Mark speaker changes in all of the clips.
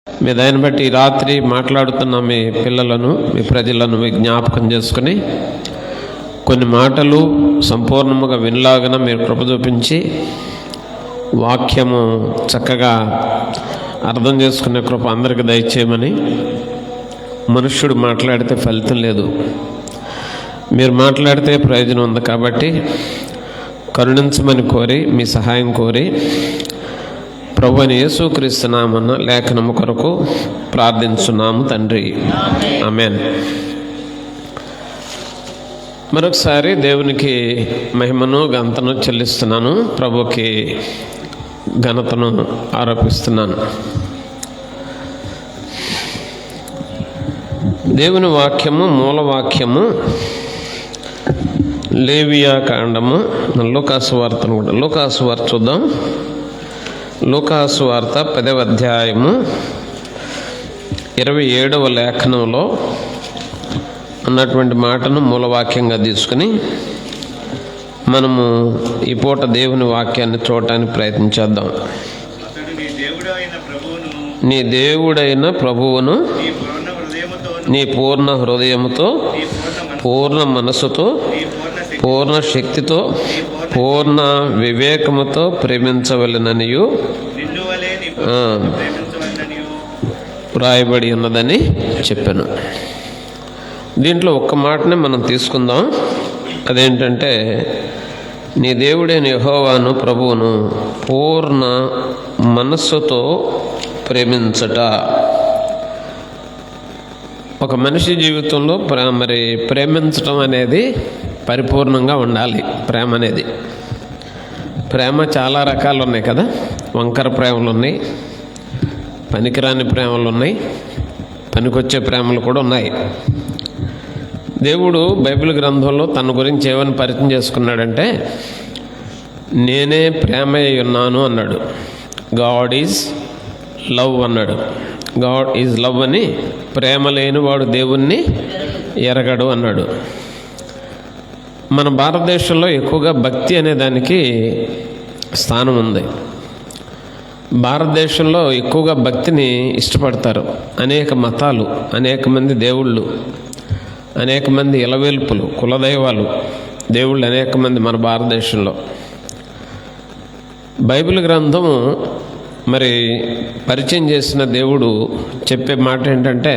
Speaker 1: మీ దాన్ని బట్టి ఈ రాత్రి మాట్లాడుతున్న మీ పిల్లలను, మీ ప్రజలను జ్ఞాపకం చేసుకుని కొన్ని మాటలు సంపూర్ణముగా వినలాగన మీరు కృప చూపించి వాక్యము చక్కగా అర్థం చేసుకునే కృప అందరికీ దయచేయమని. మనుష్యుడు మాట్లాడితే ఫలితం లేదు, మీరు మాట్లాడితే ప్రయోజనం ఉంది. కాబట్టి కరుణించమని కోరి, మీ సహాయం కోరి ప్రభువైన యేసుక్రీస్తు నామమున లేఖనము కొరకు ప్రార్థించున్నాము తండ్రి, ఆమేన్. మరొకసారి దేవునికి మహిమను ఘనతను చెల్లిస్తున్నాను, ప్రభుకి ఘనతను ఆరోపిస్తున్నాను. దేవుని వాక్యము, మూల వాక్యము లేవియా కాండము, లూకాసు వార్తను కూడా లూకాసు వార్త చూద్దాం. లూకాసు వార్త 10వ అధ్యాయము 27వ లేఖనంలో ఉన్నటువంటి మాటను మూలవాక్యంగా తీసుకుని మనము ఈ పూట దేవుని వాక్యాన్ని చూడటానికి ప్రయత్నించేద్దాం. నీ దేవుడైన ప్రభువును నీ పూర్ణ హృదయముతో, పూర్ణ మనసుతో, పూర్ణ శక్తితో, పూర్ణ వివేకముతో ప్రేమించవలెననియు రాయబడి ఉన్నదని చెప్పాను. దీంట్లో ఒక్క మాటనే మనం తీసుకుందాం. అదేంటంటే, నీ దేవుడైన యెహోవాను ప్రభువును పూర్ణ మనస్సుతో ప్రేమించట. ఒక మనిషి జీవితంలో మరి ప్రేమించటం అనేది పరిపూర్ణంగా ఉండాలి. ప్రేమ చాలా రకాలు ఉన్నాయి కదా. వంకర ప్రేమలు ఉన్నాయి, పనికిరాని ప్రేమలు ఉన్నాయి, పనికొచ్చే ప్రేమలు కూడా ఉన్నాయి. దేవుడు బైబిల్ గ్రంథంలో తన గురించి ఏమని పరిచయం చేసుకున్నాడంటే, నేనే ప్రేమ అయి ఉన్నాను అన్నాడు. గాడ్ ఈజ్ లవ్ అన్నాడు. గాడ్ ఈజ్ లవ్ అని, ప్రేమ లేనివాడు దేవుణ్ణి ఎరగడు అన్నాడు. మన భారతదేశంలో ఎక్కువగా భక్తి అనే దానికి స్థానం ఉంది. భారతదేశంలో ఎక్కువగా భక్తిని ఇష్టపడతారు. అనేక మతాలు, అనేక మంది దేవుళ్ళు, అనేక మంది ఇలవేల్పులు, కులదైవాలు, దేవుళ్ళు అనేక మంది మన భారతదేశంలో. బైబిల్ గ్రంథము మరి పరిచయం చేసిన దేవుడు చెప్పే మాట ఏంటంటే,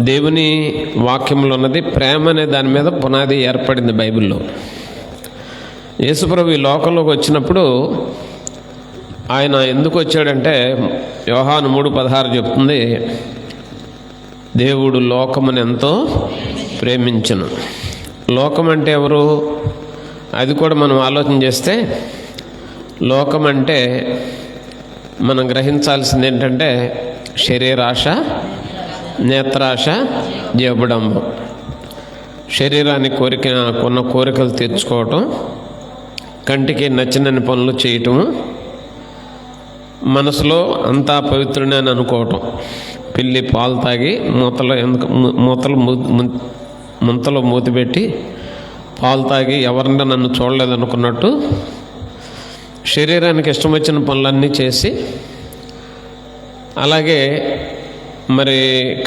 Speaker 1: దేవుని వాక్యంలో ఉన్నది ప్రేమ అనే దాని మీద పునాది ఏర్పడింది బైబిల్లో. యేసుప్రభు ఈ లోకంలోకి వచ్చినప్పుడు ఆయన ఎందుకు వచ్చాడంటే, యోహాను 3:16 చెప్తుంది, దేవుడు లోకమును ఎంతో ప్రేమించును. లోకం అంటే ఎవరు? అది కూడా మనం ఆలోచన చేస్తే, లోకం అంటే మనం గ్రహించాల్సింది ఏంటంటే, శరీరాశ, నేత్రాశ, జీవబడంబం. శరీరానికి కొన్న కోరికలు తీర్చుకోవటం, కంటికి నచ్చినన్ని పనులు చేయటము, మనసులో అంతా పవిత్రుని అని అనుకోవటం. పిల్లి పాలు తాగి ముంతలో మూతి పెట్టి పాలు తాగి ఎవరన్నా నన్ను చూడలేదనుకున్నట్టు శరీరానికి ఇష్టం వచ్చిన పనులన్నీ చేసి, అలాగే మరి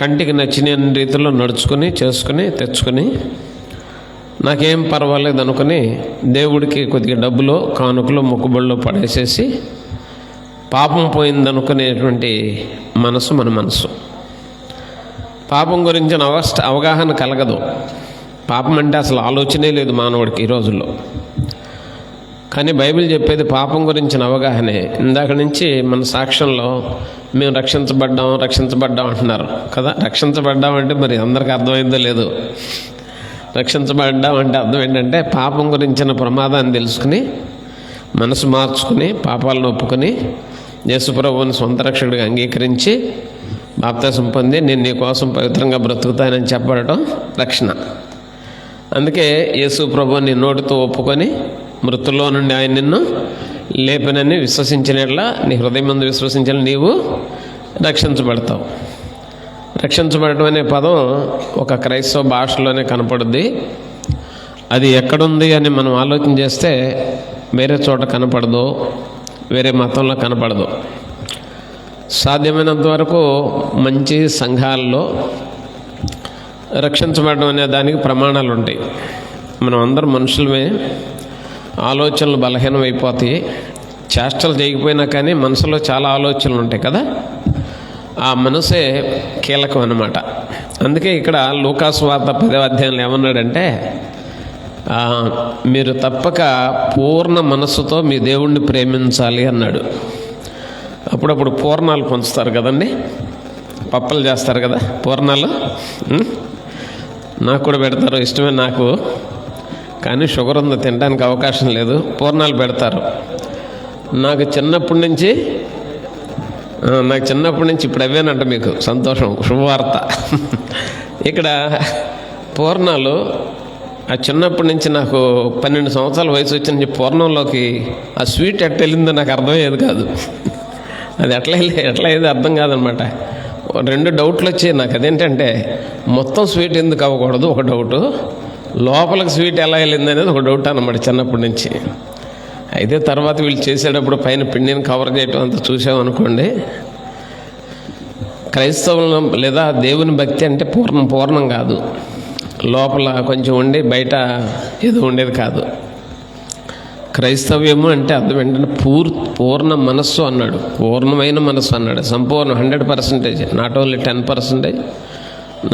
Speaker 1: కంటికి నచ్చిన రీతిలో నడుచుకుని, చేసుకుని, తెచ్చుకొని, నాకేం పర్వాలేదు అనుకుని దేవుడికి కొద్దిగా డబ్బులో, కానుకలో, మొక్కుబడిలో పడేసేసి పాపం పోయిందనుకునేటువంటి మనసు మన మనసు. పాపం గురించిన అవగాహన కలగదు. పాపం అంటే అసలు ఆలోచనే లేదు మానవుడికి ఈ రోజుల్లో. కానీ బైబిల్ చెప్పేది పాపం గురించిన అవగాహనే. ఇందాక నుంచి మన సాక్ష్యంలో మేము రక్షించబడ్డాం అంటున్నారు కదా. రక్షించబడ్డాం అంటే మరి అందరికీ అర్థమైందో లేదు. రక్షించబడ్డాం అంటే అర్థం ఏంటంటే, పాపం గురించిన ప్రమాదాన్ని తెలుసుకుని, మనసు మార్చుకుని, పాపాలను ఒప్పుకొని, యేసుప్రభువుని సొంత రక్షకుడిగా అంగీకరించి బాప్తిసం పొంది, నేను నీ కోసం పవిత్రంగా బ్రతుకుతానని చెప్పడం రక్షణ. అందుకే యేసుప్రభువుని నోటితో ఒప్పుకొని, మృతుల్లో నుండి ఆయన నిన్ను లేపనని విశ్వసించినట్లా, నీ హృదయం ముందు విశ్వసించిన నీవు రక్షించబడతావు. రక్షించబడటం అనే పదం ఒక క్రైస్తవ భాషలోనే కనపడుద్ది. అది ఎక్కడుంది అని మనం ఆలోచన చేస్తే వేరే చోట కనపడదు, వేరే మతంలో కనపడదు. సాధ్యమైనంత వరకు మంచి సంఘాల్లో రక్షించబడడం అనే దానికి ప్రమాణాలు ఉంటాయి. మనం అందరం మనుషులమే, ఆలోచనలు బలహీనం అయిపోతాయి. చేష్టలు చేయకపోయినా కానీ మనసులో చాలా ఆలోచనలు ఉంటాయి కదా, ఆ మనసే కీలకం అన్నమాట. అందుకే ఇక్కడ లూకాసు వార్త 10వ అధ్యాయంలో ఏమన్నాడంటే, మీరు తప్పక పూర్ణ మనస్సుతో మీ దేవుణ్ణి ప్రేమించాలి అన్నాడు. అప్పుడప్పుడు పూర్ణాలు పంచుతారు కదండి, పప్పలు చేస్తారు కదా పూర్ణాలు, నాకు కూడా పెడతారు, ఇష్టమే నాకు, కానీ షుగర్ ఉంది, తినడానికి అవకాశం లేదు. పూర్ణాలు పెడతారు. నాకు చిన్నప్పటి నుంచి ఇప్పుడు అవేనంట. మీకు సంతోషం, శుభవార్త. ఇక్కడ పూర్ణాలు ఆ చిన్నప్పటి నుంచి నాకు 12 సంవత్సరాల వయసు వచ్చి నుంచి పూర్ణంలోకి ఆ స్వీట్ ఎట్లా వెళ్ళిందో నాకు అర్థమయ్యేది కాదు. అది ఎట్లా అయ్యేది అర్థం కాదనమాట. 2 డౌట్లు వచ్చాయి నాకు. అదేంటంటే మొత్తం స్వీట్ ఎందుకు అవ్వకూడదు ఒక డౌటు, లోపలికి స్వీట్ ఎలా వెళ్ళింది అనేది ఒక డౌట్ అన్నమాట చిన్నప్పటి నుంచి. అయితే తర్వాత వీళ్ళు చేసేటప్పుడు పైన పిండిని కవర్ చేయటం అంతా చూసామనుకోండి. క్రైస్తవులు లేదా దేవుని భక్తి అంటే పూర్ణం కాదు, లోపల కొంచెం ఉండి బయట ఏదో ఉండేది కాదు. క్రైస్తవ్యము అంటే అర్థం ఏంటంటే పూర్ణ మనస్సు అన్నాడు, పూర్ణమైన మనస్సు అన్నాడు, సంపూర్ణ 100%, not only 10%,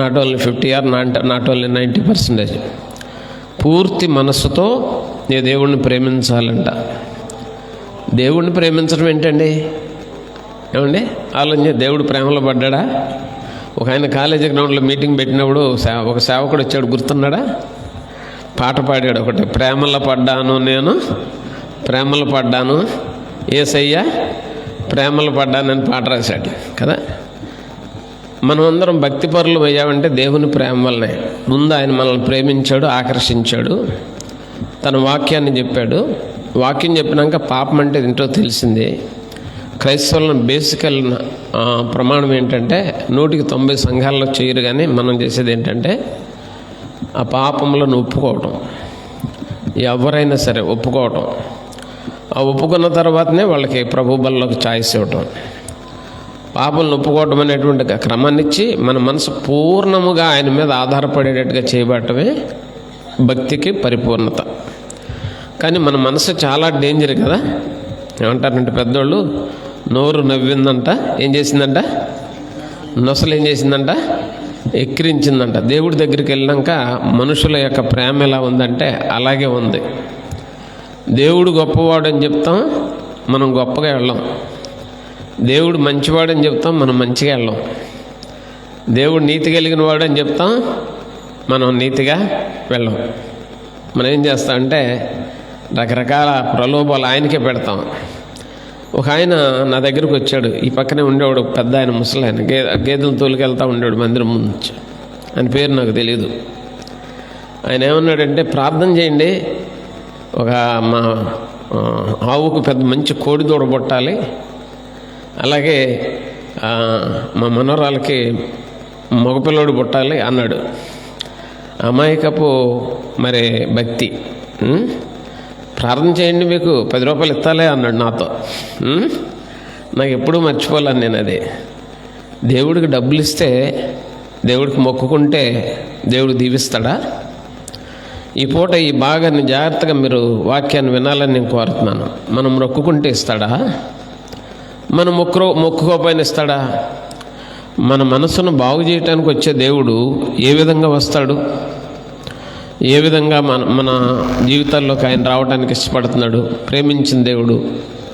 Speaker 1: not only 50 or not only 90%. పూర్తి మనస్సుతో నీ దేవుణ్ణి ప్రేమించాలంట. దేవుణ్ణి ప్రేమించడం ఏంటండి? ఏమండి ఆలోచన, దేవుడు ప్రేమలో పడ్డా? ఒక ఆయన కాలేజీ గ్రౌండ్లో మీటింగ్ పెట్టినప్పుడు ఒక సేవకుడు వచ్చాడు, గుర్తున్నాడా? పాట పాడాడు ఒకటి, ప్రేమలో పడ్డాను నేను, ప్రేమలో పడ్డాను యేసయ్య, ప్రేమలో పడ్డానని పాట రాశాడు కదా. మనం అందరం భక్తిపరులు అయ్యామంటే దేవుని ప్రేమ వల్లనే. ముందు ఆయన మనల్ని ప్రేమించాడు, ఆకర్షించాడు, తన వాక్యాన్ని చెప్పాడు. వాక్యం చెప్పినాక పాపం అంటే ఏంటో తెలిసింది. క్రైస్తవులను బేసికల్ ప్రమాణం ఏంటంటే 100కి 90 సంఘాల్లో చేయరు, కానీ మనం చేసేది ఏంటంటే ఆ పాపంలో ఒప్పుకోవటం. ఎవరైనా సరే ఒప్పుకోవటం, ఆ ఒప్పుకున్న తర్వాతనే వాళ్ళకి ప్రభు బల్లోకి ఛాయిస్ ఇవ్వటం. పాపలను ఒప్పుకోవటం అనేటువంటి క్రమాన్ని ఇచ్చి మన మనసు పూర్ణముగా ఆయన మీద ఆధారపడేటట్టుగా చేయబడటమే భక్తికి పరిపూర్ణత. కానీ మన మనసు చాలా డేంజర్ కదా. ఏమంటారంటే పెద్దోళ్ళు, నోరు నవ్విందంట, ఏం చేసిందంట, నొసలు ఏం చేసిందంట, ఎక్కిరించిందంట. దేవుడి దగ్గరికి వెళ్ళాక మనుషుల యొక్క ప్రేమ ఎలా ఉందంటే అలాగే ఉంది. దేవుడు గొప్పవాడు అని చెప్తాం, మనం గొప్పగా వెళ్ళాం. దేవుడు మంచివాడని చెప్తాం, మనం మంచిగా వెళ్ళాం. దేవుడు నీతి కలిగిన వాడు అని చెప్తాం, మనం నీతిగా వెళ్ళాం. మనం ఏం చేస్తామంటే రకరకాల ప్రలోభాలు ఆయనకే పెడతాం. ఒక ఆయన నా దగ్గరకు వచ్చాడు, ఈ పక్కనే ఉండేవాడు పెద్ద ఆయన, ముసలి ఆయన, గేదెలు తోలుకెళ్తూ ఉండేవాడు మందిరం ముందు. ఆయన పేరు నాకు తెలియదు. ఆయన ఏమన్నాడంటే, ప్రార్థన చేయండి, ఒక మా ఆవుకు పెద్ద మంచి కోడి దూడ పుట్టాలి, అలాగే మా మనవరాలకి మగపిల్లడు పుట్టాలి అన్నాడు. అమాయకపు మరి భక్తి. ప్రార్థన చేయండి, మీకు 10 రూపాయలు ఇస్తాలే అన్నాడు నాతో. నాకు ఎప్పుడూ మర్చిపోలేను నేను అది. దేవుడికి డబ్బులు ఇస్తే, దేవుడికి మొక్కుకుంటే దేవుడు దీవిస్తాడా? ఈ పూట ఈ భాగాన్ని జాగ్రత్తగా మీరు వాక్యాన్ని వినాలని నేను కోరుతున్నాను. మనం మొక్కుకుంటే ఇస్తాడా? మనం మొక్కుకోపోయిన ఇస్తాడా? మన మనసును బాగు చేయటానికి వచ్చే దేవుడు ఏ విధంగా వస్తాడు, ఏ విధంగా మన జీవితాల్లోకి ఆయన రావడానికి ఇష్టపడుతున్నాడు? ప్రేమించిన దేవుడు.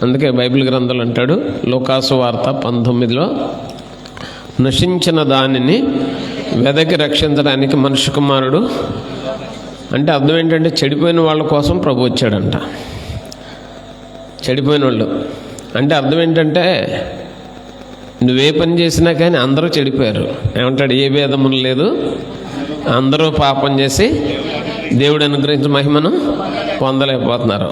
Speaker 1: అందుకే బైబిల్ గ్రంథంలో అంటాడు, లూకాసు వార్త 19లో, నశించిన దానిని వెదకి రక్షించడానికి మనుష్య కుమారుడు, అంటే అర్థం ఏంటంటే చెడిపోయిన వాళ్ళ కోసం ప్రభు వచ్చాడంట. చెడిపోయిన వాళ్ళు అంటే అర్థం ఏంటంటే నువ్వే పని చేసినా కానీ అందరూ చెడిపోయారు. ఏమంటాడు, ఏ భేదము లేదు, అందరూ పాపం చేసి దేవుడు అనుగ్రహించిన మహిమను పొందలేకపోతున్నారు.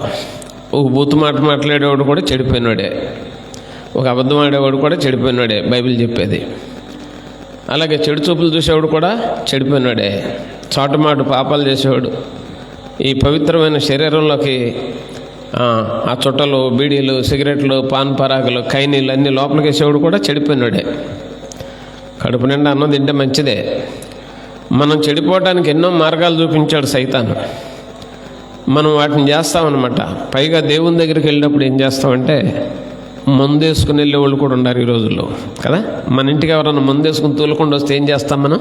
Speaker 1: ఒక బూతు మాట మాట్లాడేవాడు కూడా చెడిపోయినాడే, ఒక అబద్ధం ఆడేవాడు కూడా చెడిపోయినాడే బైబిల్ చెప్పేది. అలాగే చెడు చూపులు చూసేవాడు కూడా చెడిపోయినాడే, చాటుమాటు పాపాలు చేసేవాడు. ఈ పవిత్రమైన శరీరంలోకి ఆ చుట్టలు, బీడీలు, సిగరెట్లు, పాన్ పరాగులు, ఖైనీలు అన్నీ లోపలికి వేసేవాడు కూడా చెడిపోయినాడే. కడుపు నిండా అన్నం తింటే మంచిదే. మనం చెడిపోవడానికి ఎన్నో మార్గాలు చూపించాడు సైతాను. మనం వాటిని చేస్తామన్నమాట. పైగా దేవుని దగ్గరికి వెళ్ళినప్పుడు ఏం చేస్తామంటే మందు వేసుకుని వెళ్ళే వాళ్ళు కూడా ఉన్నారు ఈ రోజుల్లో కదా. మన ఇంటికి ఎవరైనా మందు వేసుకుని తూలకుండా వస్తే ఏం చేస్తాం మనం?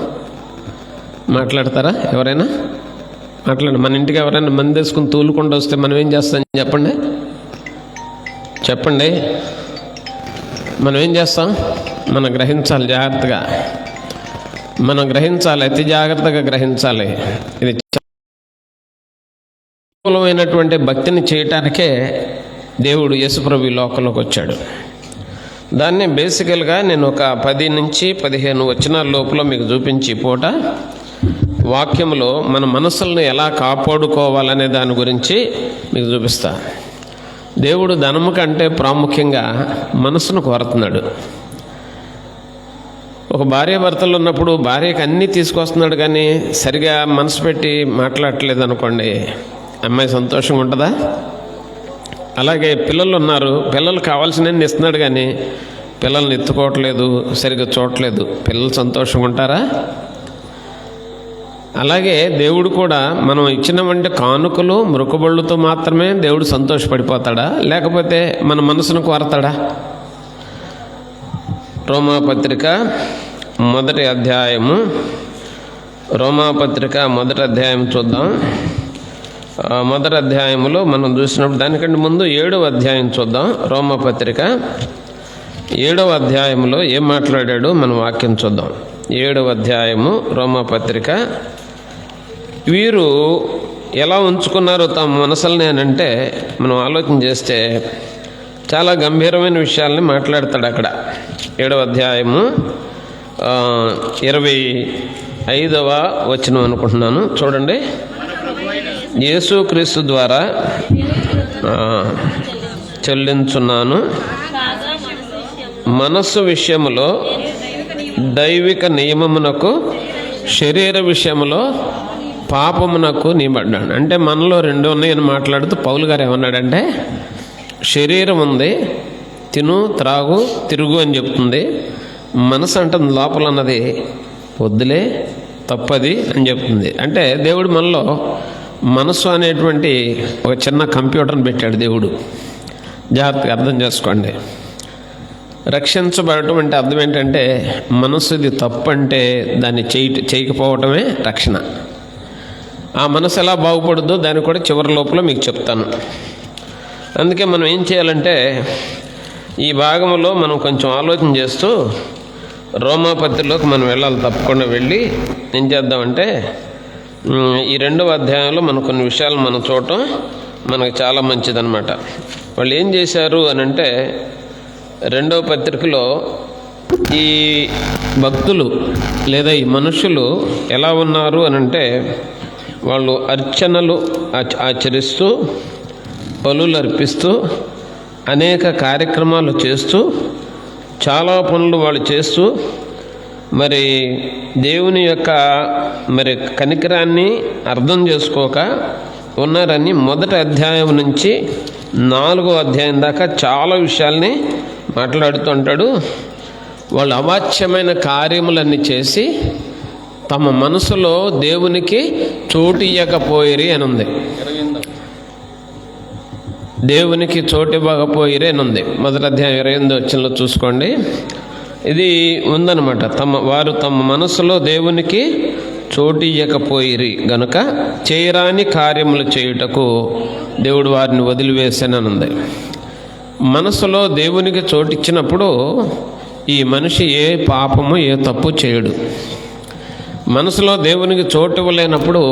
Speaker 1: మాట్లాడతారా ఎవరైనా? మాట్లాడండి. మన ఇంటికి ఎవరైనా మందు వేసుకుని తూలకుండా వస్తే మనం ఏం చేస్తాం చెప్పండి. మనం ఏం చేస్తాం? మనం గ్రహించాలి జాగ్రత్తగా. మనం గ్రహించాలి, అతి జాగ్రత్తగా గ్రహించాలి. ఇది మూలమైనటువంటి భక్తిని చేయటానికే దేవుడు యేసుప్రభు లోకంలోకి వచ్చాడు. దాన్ని బేసికల్గా నేను ఒక 10 నుంచి 15 వచనాల లోపల మీకు చూపించి పూట వాక్యంలో మన మనసులను ఎలా కాపాడుకోవాలనే దాని గురించి మీకు చూపిస్తా. దేవుడు ధనము కంటే ప్రాముఖ్యంగా మనసును కోరుతున్నాడు. ఒక భార్యాభర్తలు ఉన్నప్పుడు భార్యకి అన్నీ తీసుకొస్తున్నాడు, కానీ సరిగా మనసు పెట్టి మాట్లాడట్లేదు అనుకోండి, అమ్మాయి సంతోషంగా ఉంటుందా? అలాగే పిల్లలు ఉన్నారు, పిల్లలు కావాల్సినవి ఇస్తున్నాడు, కానీ పిల్లల్ని ఎత్తుకోవట్లేదు, సరిగ్గా చూడట్లేదు, పిల్లలు సంతోషంగా ఉంటారా? అలాగే దేవుడు కూడా మనం ఇచ్చినవంటి కానుకలు, మృకబళ్ళుతో మాత్రమే దేవుడు సంతోషపడిపోతాడా, లేకపోతే మన మనసును కోరతాడా? రోమాపత్రిక మొదటి అధ్యాయము చూద్దాం. మొదటి అధ్యాయములో మనం చూసినప్పుడు దానికంటే ముందు 7వ అధ్యాయం చూద్దాం. రోమాపత్రిక 7వ అధ్యాయంలో ఏం మాట్లాడాడు మనం వాక్యం చూద్దాం. 7వ అధ్యాయము రోమాపత్రిక. వీరు ఎలా ఉంచుకున్నారో తమ మనసుల్ని అని అంటే మనం ఆలోచన చేస్తే చాలా గంభీరమైన విషయాల్ని మాట్లాడతాడు అక్కడ. 7వ అధ్యాయము 25వ వచనం అనుకుంటున్నాను, చూడండి. యేసుక్రీస్తు ద్వారా చెల్లించున్నాను, మనస్సు విషయములో దైవిక నియమమునకు, శరీర విషయములో పాపమునకు నియమబడ్డాను. అంటే మనలో 2 ఉన్నాయని మాట్లాడుతూ పౌలు గారు ఏమన్నాడంటే, శరీరం ఉంది, తిను, త్రాగు, తిరుగు అని చెప్తుంది. మనసు అంటుంది లోపల అన్నది వద్దులే, తప్పది అని చెప్తుంది. అంటే దేవుడు మనలో మనసు అనేటువంటి ఒక చిన్న కంప్యూటర్ని పెట్టాడు దేవుడు. జాగ్రత్తగా అర్థం చేసుకోండి. రక్షించబడటం అంటే అర్థం ఏంటంటే, మనసుది తప్పు అంటే దాన్ని చేయకపోవటమే రక్షణ. ఆ మనసు ఎలా బాగుపడుద్దో దాన్ని కూడా చివరి లోపల మీకు చెప్తాను. అందుకే మనం ఏం చేయాలంటే, ఈ భాగంలో మనం కొంచెం ఆలోచన చేస్తూ రోమాపత్రికలోకి మనం వెళ్ళాలి. తప్పకుండా వెళ్ళి ఏం చేద్దామంటే, ఈ 2వ అధ్యాయంలో మనం కొన్ని విషయాలు మనం చూడటం మనకు చాలా మంచిదన్నమాట. వాళ్ళు ఏం చేశారు అని అంటే, 2వ పత్రికలో ఈ భక్తులు లేదా ఈ మనుషులు ఎలా ఉన్నారు అని అంటే, వాళ్ళు అర్చనలు ఆచరిస్తూ, బలులు అర్పిస్తూ, అనేక కార్యక్రమాలు చేస్తూ, చాలా పనులు వాళ్ళు చేస్తూ, మరి దేవుని యొక్క కనికరాన్ని అర్థం చేసుకోక ఉన్నారని 1వ అధ్యాయం నుంచి 4వ అధ్యాయం దాకా చాలా విషయాల్ని మాట్లాడుతూ ఉంటాడు. వాళ్ళు అవాచ్యమైన కార్యములన్నీ చేసి తమ మనసులో దేవునికి చోటు ఇవ్వకపోయిరి అని ఉంది. దేవునికి చోటు ఇవ్వకపోయిరి అని ఉంది. 1వ అధ్యాయం 28వ వచనంలో చూసుకోండి. ఇది ఉందన్నమాట. వారు తమ మనసులో దేవునికి చోటు ఇవ్వకపోయిరి గనుక చేయరాని కార్యములు చేయుటకు దేవుడు వారిని వదిలివేశాననుంది. మనసులో దేవునికి చోటు ఇచ్చినప్పుడు ఈ మనిషి ఏ పాపము, ఏ తప్పు చేయడు. మనసులో దేవునికి చోటు ఇవ్వలేనప్పుడు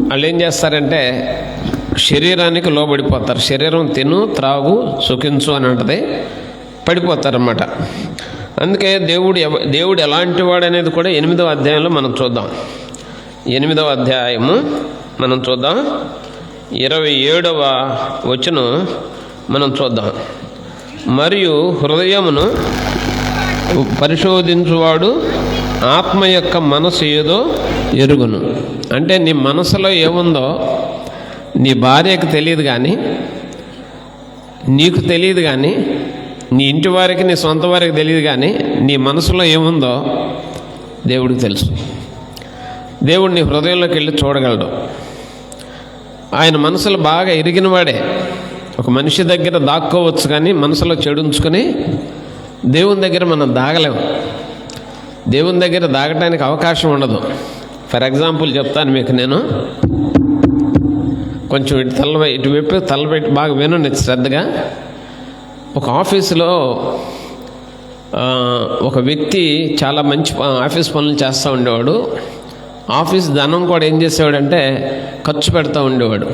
Speaker 1: వాళ్ళు ఏం చేస్తారంటే శరీరానికి లోబడిపోతారు. శరీరం తిను, త్రాగు, సుఖించు అని అంటది, పడిపోతారన్నమాట. అందుకే దేవుడు ఎలాంటి వాడు అనేది కూడా 8వ అధ్యాయంలో మనం చూద్దాం. 8వ అధ్యాయము మనం చూద్దాం. 27వ వచనం మనం చూద్దాం. మరియు హృదయమును పరిశోధించువాడు ఆత్మ యొక్క మనసు ఏదో ఎరుగును. అంటే నీ మనసులో ఏముందో నీ భార్యకు తెలియదు, కానీ నీకు తెలియదు కానీ, నీ ఇంటి వారికి, నీ సొంత వారికి తెలియదు కానీ, నీ మనసులో ఏముందో దేవుడికి తెలుసు. దేవుడు నీ హృదయంలోకి వెళ్ళి చూడగలడు. ఆయన మనసులో బాగా ఎరిగినవాడే. ఒక మనిషి దగ్గర దాక్కోవచ్చు కానీ మనసులో చెడు ఉంచుకొని దేవుని దగ్గర మనం దాగలేము. దేవుని దగ్గర దాగటానికి అవకాశం ఉండదు. ఫర్ ఎగ్జాంపుల్ చెప్తాను మీకు. నేను కొంచెం ఇటువైపు తలబెట్టి బాగా వినండి శ్రద్ధగా. ఒక ఆఫీసులో ఒక వ్యక్తి చాలా మంచి ఆఫీస్ పనులు చేస్తూ ఉండేవాడు. ఆఫీస్ ధనం కూడా ఏం చేసేవాడంటే ఖర్చు పెడతా ఉండేవాడు.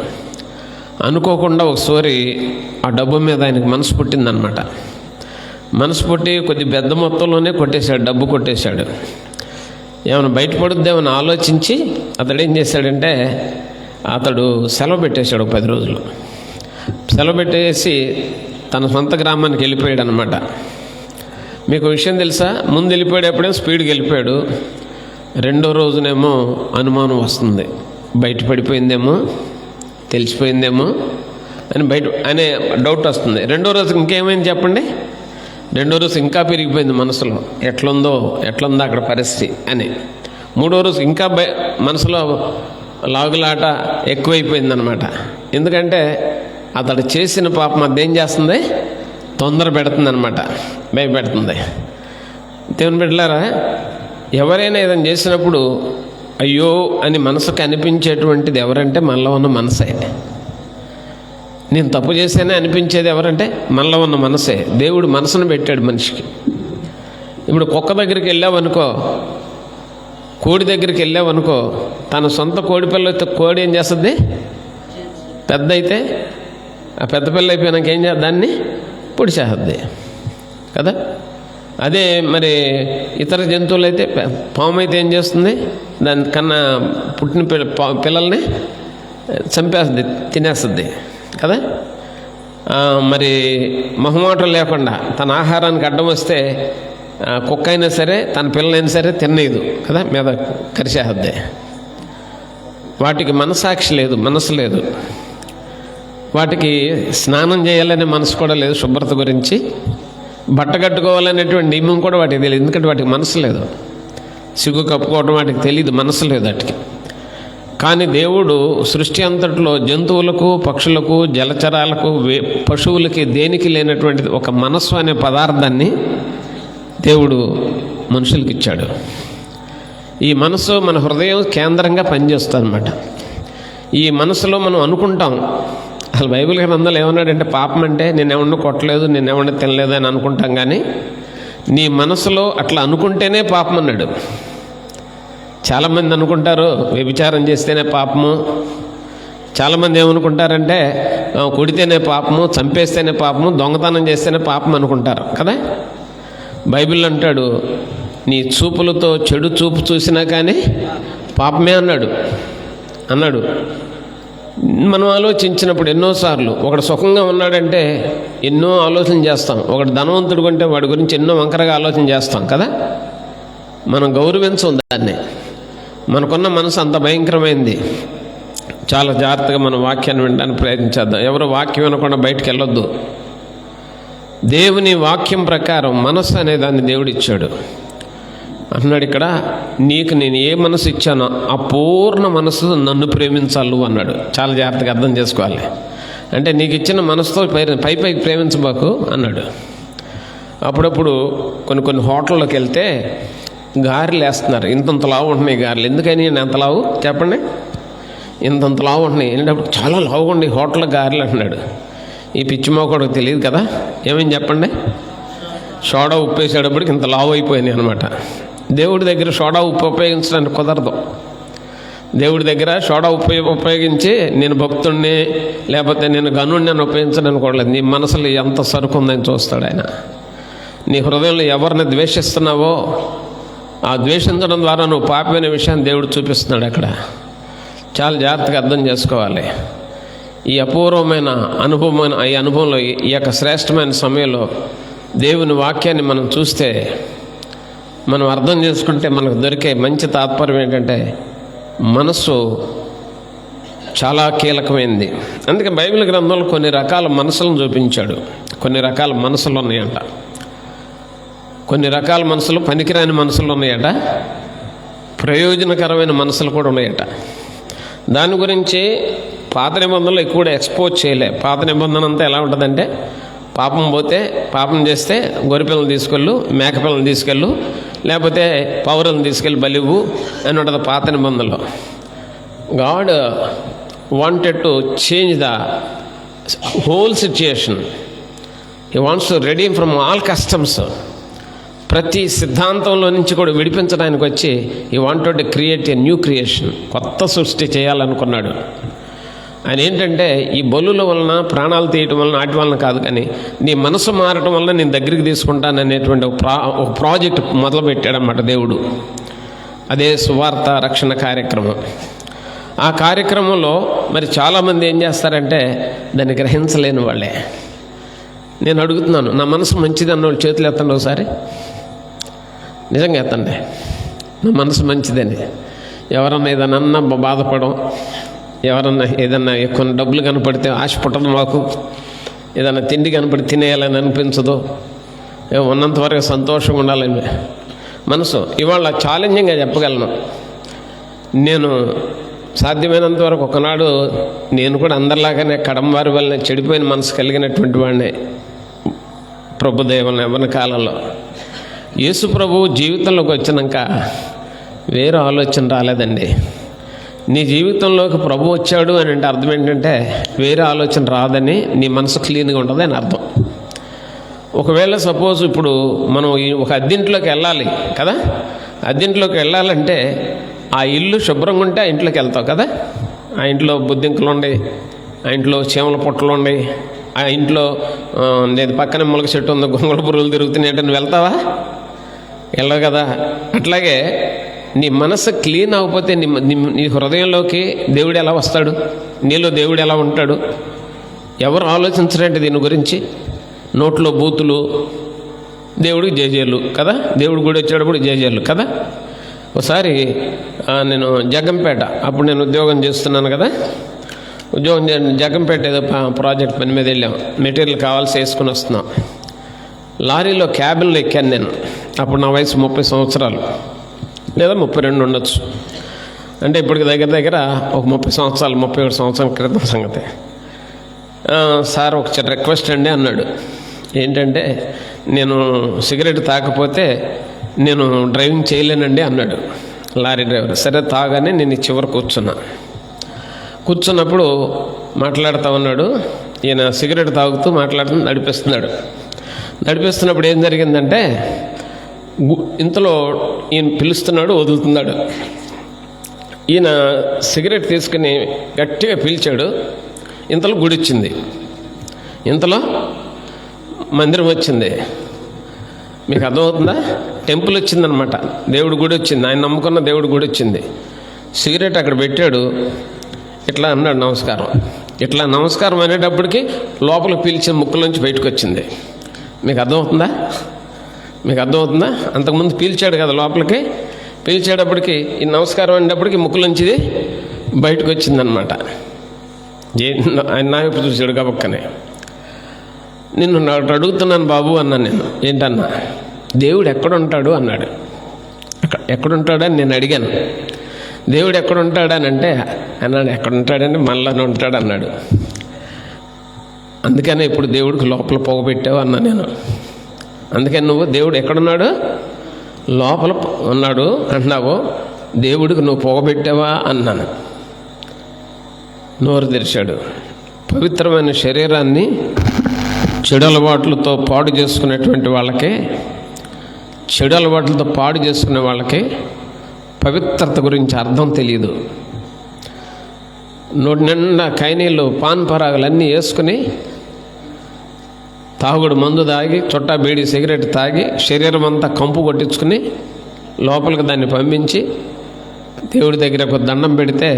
Speaker 1: అనుకోకుండా ఒకసారి ఆ డబ్బు మీద ఆయనకు మనసు పుట్టిందనమాట. మనసు పుట్టి కొద్ది పెద్ద మొత్తంలోనే కొట్టేశాడు, డబ్బు కొట్టేశాడు. ఏమైనా బయటపడుద్దేమని ఆలోచించి అతడు ఏం చేశాడంటే అతడు సెలవు పెట్టేశాడు. 10 రోజులు సెలవు పెట్టేసి తన సొంత గ్రామానికి వెళ్ళిపోయాడు అనమాట. మీకు విషయం తెలుసా? ముందు వెళ్ళిపోయేటప్పుడే స్పీడ్కి వెళ్ళిపోయాడు. 2వ రోజునేమో అనుమానం వస్తుంది, బయటపడిపోయిందేమో, తెలిసిపోయిందేమో అనే డౌట్ వస్తుంది. 2వ రోజు ఇంకేమైంది చెప్పండి? 2వ రోజు ఇంకా పెరిగిపోయింది మనసులో, ఎట్లుందో అక్కడ పరిస్థితి అని. 3వ రోజు ఇంకా మనసులో లాగులాట ఎక్కువైపోయిందనమాట. ఎందుకంటే అతడు చేసిన పాపం అదేం చేస్తుంది? తొందర పెడుతుంది అనమాట, భయపెడుతుంది. దేవుని బిడ్డలారా, ఎవరైనా ఏదైనా చేసినప్పుడు అయ్యో అని మనసుకు అనిపించేటువంటిది ఎవరంటే మనలో ఉన్న మనసే. నేను తప్పు చేశానే అనిపించేది ఎవరంటే మనలో ఉన్న మనసే. దేవుడు మనసును పెట్టాడు మనిషికి. ఇప్పుడు కుక్క దగ్గరికి వెళ్ళావనుకో, కోడి దగ్గరికి వెళ్ళావనుకో, తన సొంత కోడి పిల్లతో కోడి ఏం చేస్తుంది? పెద్ద అయితే ఆ పెద్ద పిల్ల అయిపోయినాక ఏం చేస్తుంది? దాన్ని పొడిచేస్తుంది కదా. అదే మరి ఇతర జంతువులు అయితే, పాము అయితే ఏం చేస్తుంది? దానికన్నా పుట్టిన పిల్లల్ని చంపేస్తుంది, తినేస్తుంది కదా. మరి మొహమాటం లేకుండా తన ఆహారానికి అడ్డం వస్తే కుక్క అయినా సరే తన పిల్లలైనా సరే తినేదు కదా, మీద కరిచేస్తుంది. వాటికి మనసాక్షి లేదు, మనసు లేదు. వాటికి స్నానం చేయాలనే మనసు కూడా లేదు, శుభ్రత గురించి. బట్ట కట్టుకోవాలనేటువంటి నియమం కూడా వాటికి తెలియదు, ఎందుకంటే వాటికి మనసు లేదు. సిగ్గు కప్పుకోవడం వాటికి తెలియదు, మనసు లేదు వాటికి. కానీ దేవుడు సృష్టి అంతట్లో జంతువులకు, పక్షులకు, జలచరాలకు, పశువులకి దేనికి లేనటువంటిది ఒక మనస్సు అనే పదార్థాన్ని దేవుడు మనుషులకి ఇచ్చాడు. ఈ మనసు మన హృదయం కేంద్రంగా పనిచేస్తుంది అన్నమాట. ఈ మనసులో మనం అనుకుంటాం. అసలు బైబిల్ గ్రంథంలో ఏమన్నాడంటే, పాపం అంటే నేనేమన్నా కొట్టలేదు, నేనేమన్నా తినలేదు అని అనుకుంటాం. కానీ నీ మనసులో అట్లా అనుకుంటేనే పాపం అన్నాడు. చాలామంది అనుకుంటారు వ్యభిచారం చేస్తేనే పాపము, చాలామంది ఏమనుకుంటారంటే కొడితేనే పాపము, చంపేస్తేనే పాపము, దొంగతనం చేస్తేనే పాపం అనుకుంటారు కదా. బైబిల్ అంటాడు, నీ చూపులతో చెడు చూపు చూసినా కానీ పాపమే అన్నాడు. మనం ఆలోచించినప్పుడు ఎన్నోసార్లు ఒకడు సుఖంగా ఉన్నాడంటే ఎన్నో ఆలోచన చేస్తాం. ఒకడు ధనవంతుడు కొంటే వాడి గురించి ఎన్నో వంకరగా ఆలోచన చేస్తాం కదా. మనం గౌరవించం దాన్ని. మనకున్న మనసు అంత భయంకరమైంది. చాలా జాగ్రత్తగా మన వాక్యాన్ని వినడానికి ప్రయత్నించేద్దాం. ఎవరు వాక్యం వినకుండా బయటికి వెళ్ళొద్దు. దేవుని వాక్యం ప్రకారం మనసు అనే దాన్ని దేవుడు ఇచ్చాడు. అన్నాడు ఇక్కడ, నీకు నేను ఏ మనసు ఇచ్చానో ఆ పూర్ణ మనసు నన్ను ప్రేమించాలి అన్నాడు. చాలా జాగ్రత్తగా అర్థం చేసుకోవాలి. అంటే నీకు ఇచ్చిన మనసుతో పైకి ప్రేమించబాకు అన్నాడు. అప్పుడప్పుడు కొన్ని హోటల్లోకి వెళ్తే గారెలు వేస్తున్నారు. ఇంతంత లావు ఉంటున్నాయి గారెలు. ఎందుకని ఎంత లావు చెప్పండి? ఇంతంత లావు ఉంటున్నాయి. ఏంటప్పుడు చాలా లావు ఉండి హోటల్లో గారెలు అంటున్నాడు. ఈ పిచ్చిమోకడికి తెలియదు కదా. ఏమేమి చెప్పండి? సోడా ఉప్పు వేసేటప్పటికి ఇంత లావు అయిపోయినాయి అనమాట. దేవుడి దగ్గర సోడా ఉప్పు ఉపయోగించడానికి కుదరదు. దేవుడి దగ్గర సోడా ఉపయోగించి నేను భక్తుడిని లేకపోతే నేను గనుడిని అని ఉపయోగించడానికి కూడా నీ మనసులో ఎంత సరుకు ఉందని చూస్తాడు ఆయన. నీ హృదయంలో ఎవరిని ద్వేషిస్తున్నావో ఆ ద్వేషించడం ద్వారా నువ్వు పాపమైన విషయాన్ని దేవుడు చూపిస్తున్నాడు అక్కడ. చాలా జాగ్రత్తగా అర్థం చేసుకోవాలి. ఈ అపూర్వమైన ఈ అనుభవంలో ఈ యొక్క శ్రేష్టమైన సమయంలో దేవుని వాక్యాన్ని మనం చూస్తే, మనం అర్థం చేసుకుంటే మనకు దొరికే మంచి తాత్పర్యం ఏంటంటే, మనసు చాలా కీలకమైనది. అందుకే బైబిల్ గ్రంథంలో కొన్ని రకాల మనసులను చూపించాడు. కొన్ని రకాల మనసులు ఉన్నాయంట, కొన్ని రకాల మనసులు, పనికిరాని మనసులు ఉన్నాయట, ప్రయోజనకరమైన మనసులు కూడా ఉన్నాయట. దాని గురించి పాత నిబంధనలు ఎక్కువ కూడా ఎక్స్పోజ్ చేయలే. పాత నిబంధన అంతా ఎలా ఉంటుందంటే, పాపం చేస్తే గొర్రెపిల్లని తీసుకెళ్ళు, మేకపిల్లని తీసుకెళ్ళు, లేకపోతే పౌరులను తీసుకెళ్ళి బలివ్వు అని ఉంటుంది పాత నిబంధనలో. God wanted to change the whole situation. He wants to redeem from all customs. ప్రతి సిద్ధాంతంలో నుంచి కూడా విడిపించడానికి వచ్చి he wanted to create a new creation. కొత్త సృష్టి చేయాలనుకున్నాడు. ఆయన ఏంటంటే, ఈ బలుల వలన, ప్రాణాలు తీయటం వలన, వాటి వలన కాదు, కానీ నీ మనసు మారటం వలన నేను దగ్గరికి తీసుకుంటాననేటువంటి ఒక ప్రాజెక్ట్ మొదలుపెట్టాడన్నమాట దేవుడు. అదే సువార్త రక్షణ కార్యక్రమం. ఆ కార్యక్రమంలో మరి చాలామంది ఏం చేస్తారంటే, దాన్ని గ్రహించలేని వాళ్ళే. నేను అడుగుతున్నాను, నా మనసు మంచిది అన్నోళ్ళు చేతులు ఎత్తండి ఒకసారి. నిజంగా ఎత్తండి, నా మనసు మంచిదని. ఎవరన్నా ఏదన్నా బాధపడడం, ఎవరన్నా ఏదన్నా కొన్ని డబ్బులు కనపడితే ఆశ పుట్టదు మాకు, ఏదన్నా తిండి కనపడి తినేయాలని అనిపించదు, ఉన్నంతవరకు సంతోషంగా ఉండాలని మనసు. ఇవాళ ఛాలెంజింగ్గా చెప్పగలను, నేను సాధ్యమైనంత వరకు ఒకనాడు నేను కూడా అందరిలాగానే కడంవారి వల్ల చెడిపోయిన మనసు కలిగినటువంటి వాడిని. ప్రభుదేవుని ఎవరి కాలంలో యేసు ప్రభు జీవితంలోకి వచ్చినాక వేరే ఆలోచన రాలేదండి. నీ జీవితంలోకి ప్రభు వచ్చాడు అని అంటే అర్థం ఏంటంటే, వేరే ఆలోచన రాదని, నీ మనసు క్లీన్గా ఉంటుంది అని అర్థం. ఒకవేళ సపోజ్ ఇప్పుడు మనం ఒక అద్దెంట్లోకి వెళ్ళాలి కదా, అద్దెంట్లోకి వెళ్ళాలంటే ఆ ఇల్లు శుభ్రంగా ఉంటే ఆ ఇంట్లోకి వెళ్తావు కదా. ఆ ఇంట్లో బొద్దింకలు ఉండి, ఆ ఇంట్లో చీమల పుట్టలు ఉండి, ఆ ఇంట్లో లేదు పక్కన మొలక చెట్టు ఉంది, గొంగళ పురుగులు తిరుగుతున్నాయంటే వెళ్తావా? వెళ్ళవు కదా. అట్లాగే నీ మనసు క్లీన్ అవ్వకపోతే నీ హృదయంలోకి దేవుడు ఎలా వస్తాడు? నీలో దేవుడు ఎలా ఉంటాడు? ఎవరు ఆలోచించరంటే దీని గురించి. నోట్లో బూతులు, దేవుడికి జేజేలు కదా, దేవుడు గుడి వచ్చేటప్పుడు జేజేలు కదా. ఒకసారి నేను జగ్గంపేట, అప్పుడు నేను ఉద్యోగం చేస్తున్నాను కదా, జగ్గంపేట ఏదో ప్రాజెక్ట్ పని మీద వెళ్ళాం. మెటీరియల్ కావాల్సి వేసుకుని వస్తున్నాం. లారీలో క్యాబిన్లో ఎక్కాను నేను. అప్పుడు నా వయసు 30 సంవత్సరాలు లేదా 32 ఉండొచ్చు. అంటే ఇప్పటికి దగ్గర ఒక 30 సంవత్సరాలు, 31 సంవత్సరాల క్రితం సంగతి. సార్ ఒక రిక్వెస్ట్ అండి అన్నాడు. ఏంటంటే, నేను సిగరెట్ తాకపోతే నేను డ్రైవింగ్ చేయలేనండి అన్నాడు లారీ డ్రైవర్. సరే తాగానే నేను చివరి కూర్చున్నప్పుడు మాట్లాడుతూ ఉన్నాడు. ఈయన సిగరెట్ తాగుతూ మాట్లాడుతూ నడిపిస్తున్నప్పుడు ఏం జరిగిందంటే, ఇంతలో ఈయన పిలుస్తున్నాడు, వదులుతున్నాడు. ఈయన సిగరెట్ తీసుకుని గట్టిగా పీల్చాడు. ఇంతలో గుడి వచ్చింది, ఇంతలో మందిరం వచ్చింది. మీకు అర్థమవుతుందా? టెంపుల్ వచ్చిందనమాట, దేవుడి గుడి వచ్చింది. ఆయన నమ్ముకున్న దేవుడి గుడి వచ్చింది. సిగరెట్ అక్కడ పెట్టాడు, ఇట్లా అన్నాడు నమస్కారం. ఇట్లా నమస్కారం అనేటప్పటికి లోపల పీల్చిన ముక్కులోంచి బయటకు వచ్చింది. మీకు అర్థమవుతుందా? అంతకుముందు పీల్చాడు కదా లోపలికి, పీల్చేటప్పటికి ఈ నమస్కారం అనేటప్పటికి ముక్కులోంచి బయటకు వచ్చిందనమాట. ఆయన నా వైపు చూసాడు గబక్కనే. నిన్ను అడుగుతున్నాను బాబు అన్నాను నేను. ఏంటన్నా? దేవుడు ఎక్కడుంటాడు అన్నాడు. ఎక్కడుంటాడని నేను అడిగాను. దేవుడు ఎక్కడుంటాడని అంటే అన్నాడు, ఎక్కడుంటాడని మనలోనే ఉంటాడు అన్నాడు. అందుకనే ఇప్పుడు దేవుడికి లోపల పోగబెట్టావు అన్నా నేను. అందుకని నువ్వు దేవుడు ఎక్కడున్నాడు? లోపల ఉన్నాడు అంటున్నావు, దేవుడికి నువ్వు పోగబెట్టావా అన్నాను. నోరు తెరిచాడు. పవిత్రమైన శరీరాన్ని చెడు అలవాట్లతో పాడు చేసుకునేటువంటి వాళ్ళకి, చెడు అలవాట్లతో పాడు చేసుకునే వాళ్ళకి పవిత్రత గురించి అర్థం తెలియదు. నోటి నిండా కైనీళ్ళు, పాన్ పరాగులన్నీ వేసుకుని తాగుడు మందు తాగి, చుట్టా బీడి సిగరెట్ తాగి శరీరం అంతా కంపు కొట్టించుకుని లోపలికి దాన్ని పంపించి దేవుడి దగ్గర ఒక దండం పెడితే,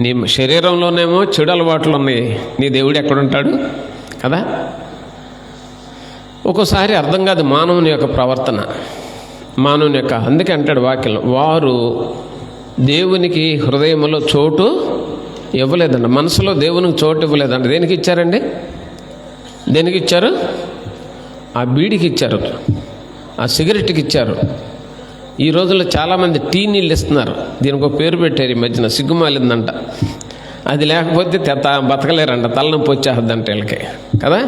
Speaker 1: నీ శరీరంలోనేమో చెడు అలవాట్లు ఉన్నాయి, నీ దేవుడు ఎక్కడుంటాడు కదా. ఒక్కోసారి అర్థం కాదు మానవుని యొక్క ప్రవర్తన, మానవుని యొక్క. అందుకే అంటాడు వాక్యం, వారు దేవునికి హృదయంలో చోటు ఇవ్వలేదంట. మనసులో దేవునికి చోటు ఇవ్వలేదంట. దేనికి ఇచ్చారండి? దేనికి ఇచ్చారు? ఆ బీడికి ఇచ్చారు, ఆ సిగరెట్కి ఇచ్చారు. ఈ రోజుల్లో చాలామంది టీ నీళ్ళు ఇస్తున్నారు. దీనికి ఒక పేరు పెట్టారు ఈ మధ్యన, సిగ్గుమాలిందంట. అది లేకపోతే బతకలేరంట, తలనొప్పి వచ్చేద్దంట వీళ్ళకి కదా.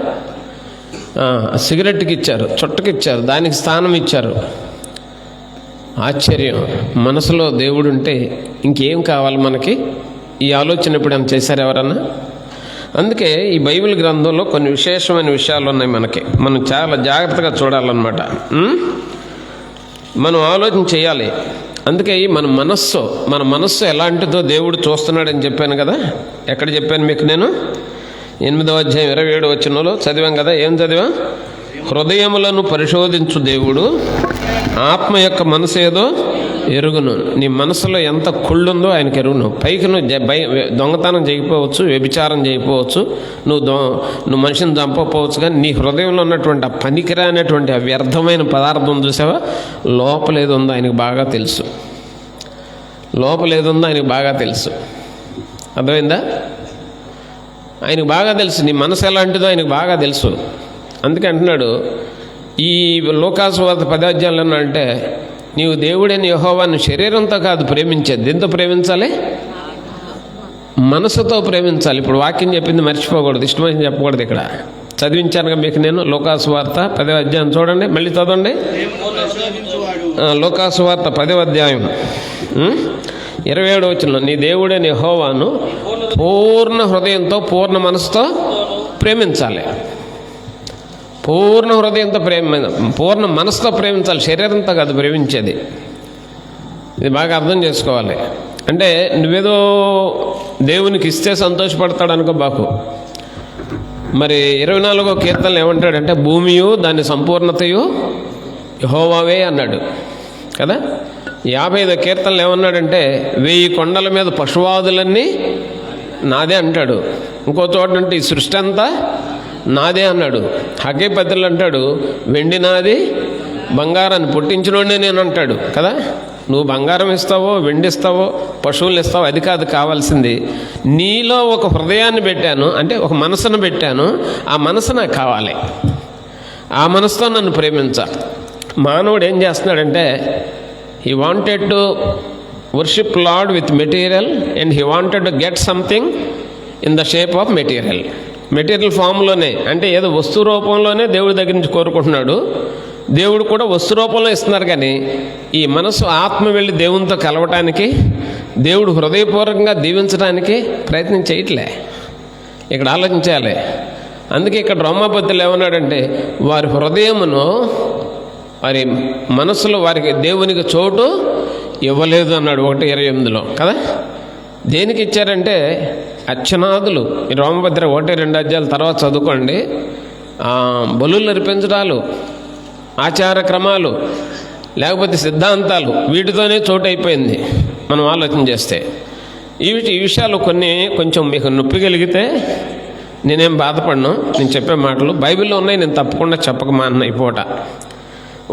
Speaker 1: సిగరెట్కి ఇచ్చారు, చుట్టకి ఇచ్చారు, దానికి స్థానం ఇచ్చారు. ఆశ్చర్యం. మనసులో దేవుడు ఉంటే ఇంకేం కావాలి మనకి? ఈ ఆలోచన ఎప్పుడైనా చేశారు ఎవరన్నా? అందుకే ఈ బైబిల్ గ్రంథంలో కొన్ని విశేషమైన విషయాలు ఉన్నాయి మనకి. మనం చాలా జాగ్రత్తగా చూడాలన్నమాట. మనం ఆలోచన చేయాలి. అందుకే మన మనస్సు ఎలాంటిదో దేవుడు చూస్తున్నాడని చెప్పాను కదా. ఎక్కడ చెప్పాను మీకు నేను? 8వ అధ్యాయం 27వ వచనంలో చదివాం కదా. ఏం చదివా? హృదయములను పరిశోధించు దేవుడు ఆత్మ యొక్క మనసు ఏదో ఎరుగును. నీ మనసులో ఎంత కుళ్ళుందో ఆయనకు ఎరుగును. పైకి నువ్వు దొంగతనం చేయకపోవచ్చు, వ్యభిచారం చేయకపోవచ్చు, నువ్వు మనిషిని చంపకపోవచ్చు, కానీ నీ హృదయంలో ఉన్నటువంటి ఆ పనికిరానటువంటి ఆ వ్యర్థమైన పదార్థం చూసావా, లోపలేదో ఉందో ఆయనకు బాగా తెలుసు. లోపలేదుందో ఆయనకు బాగా తెలుసు. అర్థమైందా? ఆయనకు బాగా తెలుసు. నీ మనసు ఎలాంటిదో ఆయనకు బాగా తెలుసు. అందుకే అంటున్నాడు ఈ లోకాసువార్త 10వ అధ్యాయంలో అంటే, నీవు దేవుడైన యెహోవాను శరీరంతో కాదు ప్రేమించేది. దీంతో ప్రేమించాలి, మనసుతో ప్రేమించాలి. ఇప్పుడు వాక్యం చెప్పింది మర్చిపోకూడదు, ఇష్టమైన చెప్పకూడదు. ఇక్కడ చదివించానుగా మీకు నేను. లోకాసువార్త 10వ అధ్యాయం చూడండి, మళ్ళీ చదవండి. లోకాసువార్త 10వ అధ్యాయం 27వ వచనం, నీ దేవుడైన యెహోవాను పూర్ణ హృదయంతో పూర్ణ మనసుతో ప్రేమించాలి. పూర్ణ హృదయంతో పూర్ణ మనసుతో ప్రేమించాలి, శరీరంతో కాదు ప్రేమించేది. ఇది బాగా అర్థం చేసుకోవాలి. అంటే నువ్వేదో దేవునికి ఇస్తే సంతోషపడతాడు అనుకో బాకు. మరి 24వ కీర్తనలు ఏమంటాడంటే, భూమియు దాని సంపూర్ణతయు యెహోవావే అన్నాడు కదా. 55వ కీర్తనలు ఏమన్నాడంటే, 1000 కొండల మీద పశువాదులన్నీ నాదే అంటాడు. ఇంకో చోట అంటే ఈ సృష్టి అంతా నాదే అన్నాడు. హగ్గీపత్రులు అంటాడు, వెండి నాది బంగారాన్ని పుట్టించినోడే నేను అంటాడు కదా. నువ్వు బంగారం ఇస్తావో, వెండి ఇస్తావో, పశువులు ఇస్తావో, అది కాదు కావాల్సింది. నీలో ఒక హృదయాన్ని పెట్టాను, అంటే ఒక మనసును పెట్టాను. ఆ మనసు నాకు కావాలి. ఆ మనసుతో నన్ను ప్రేమించాలి. మానవుడు ఏం చేస్తున్నాడంటే, he wanted to worship Lord with material and he wanted to get something in the shape of material. Material ఫామ్లోనే, అంటే ఏదో వస్తు రూపంలోనే దేవుడి దగ్గర నుంచి కోరుకుంటున్నాడు. దేవుడు కూడా వస్తు రూపంలో ఇస్తున్నారు. కానీ ఈ మనసు ఆత్మ వెళ్ళి దేవునితో కలవటానికి, దేవుడు హృదయపూర్వకంగా దీవించడానికి ప్రయత్నం చేయట్లే. ఇక్కడ ఆలోచించాలి. అందుకే ఇక్కడ రోమాపత్రులు ఏమన్నాడంటే, వారి హృదయమును, వారి మనసులో వారికి దేవునికి చోటు ఇవ్వలేదు అన్నాడు 1:28లో కదా. దేనికి ఇచ్చారంటే అర్చనాదులు. ఈ రోమపత్రిక 1-2 అధ్యాయాల తర్వాత చదువుకోండి. బలులు అర్పించడాలు, ఆచార క్రమాలు, లేకపోతే సిద్ధాంతాలు, వీటితోనే చోటు అయిపోయింది మనం ఆలోచన చేస్తే. ఈ విషయాలు కొంచెం మీకు నొప్పి కలిగితే నేనేం బాధపడను. నేను చెప్పే మాటలు బైబిల్లో ఉన్నాయి, నేను తప్పకుండా చెప్పక మాన్న ఈ పూట.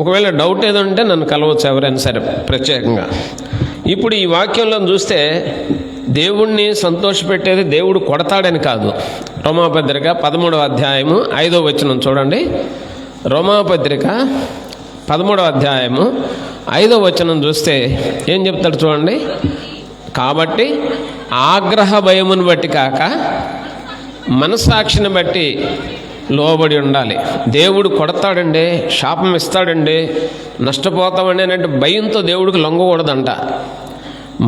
Speaker 1: ఒకవేళ డౌట్ ఏదో ఉంటే నన్ను కలవచ్చు ఎవరైనా సరే ప్రత్యేకంగా. ఇప్పుడు ఈ వాక్యంలో చూస్తే దేవుణ్ణి సంతోషపెట్టేది దేవుడు కొడతాడని కాదు. రోమాపత్రిక 13వ అధ్యాయము 5వ వచనం చూడండి. రోమాపత్రిక 13వ అధ్యాయము 5వ వచనం చూస్తే ఏం చెప్తాడు చూడండి. కాబట్టి ఆగ్రహ భయమును బట్టి కాక మనస్సాక్షిని బట్టి లోబడి ఉండాలి. దేవుడు కొడతాడండి, శాపం ఇస్తాడండి, నష్టపోతామండి అంటే భయంతో దేవుడికి లొంగకూడదంట.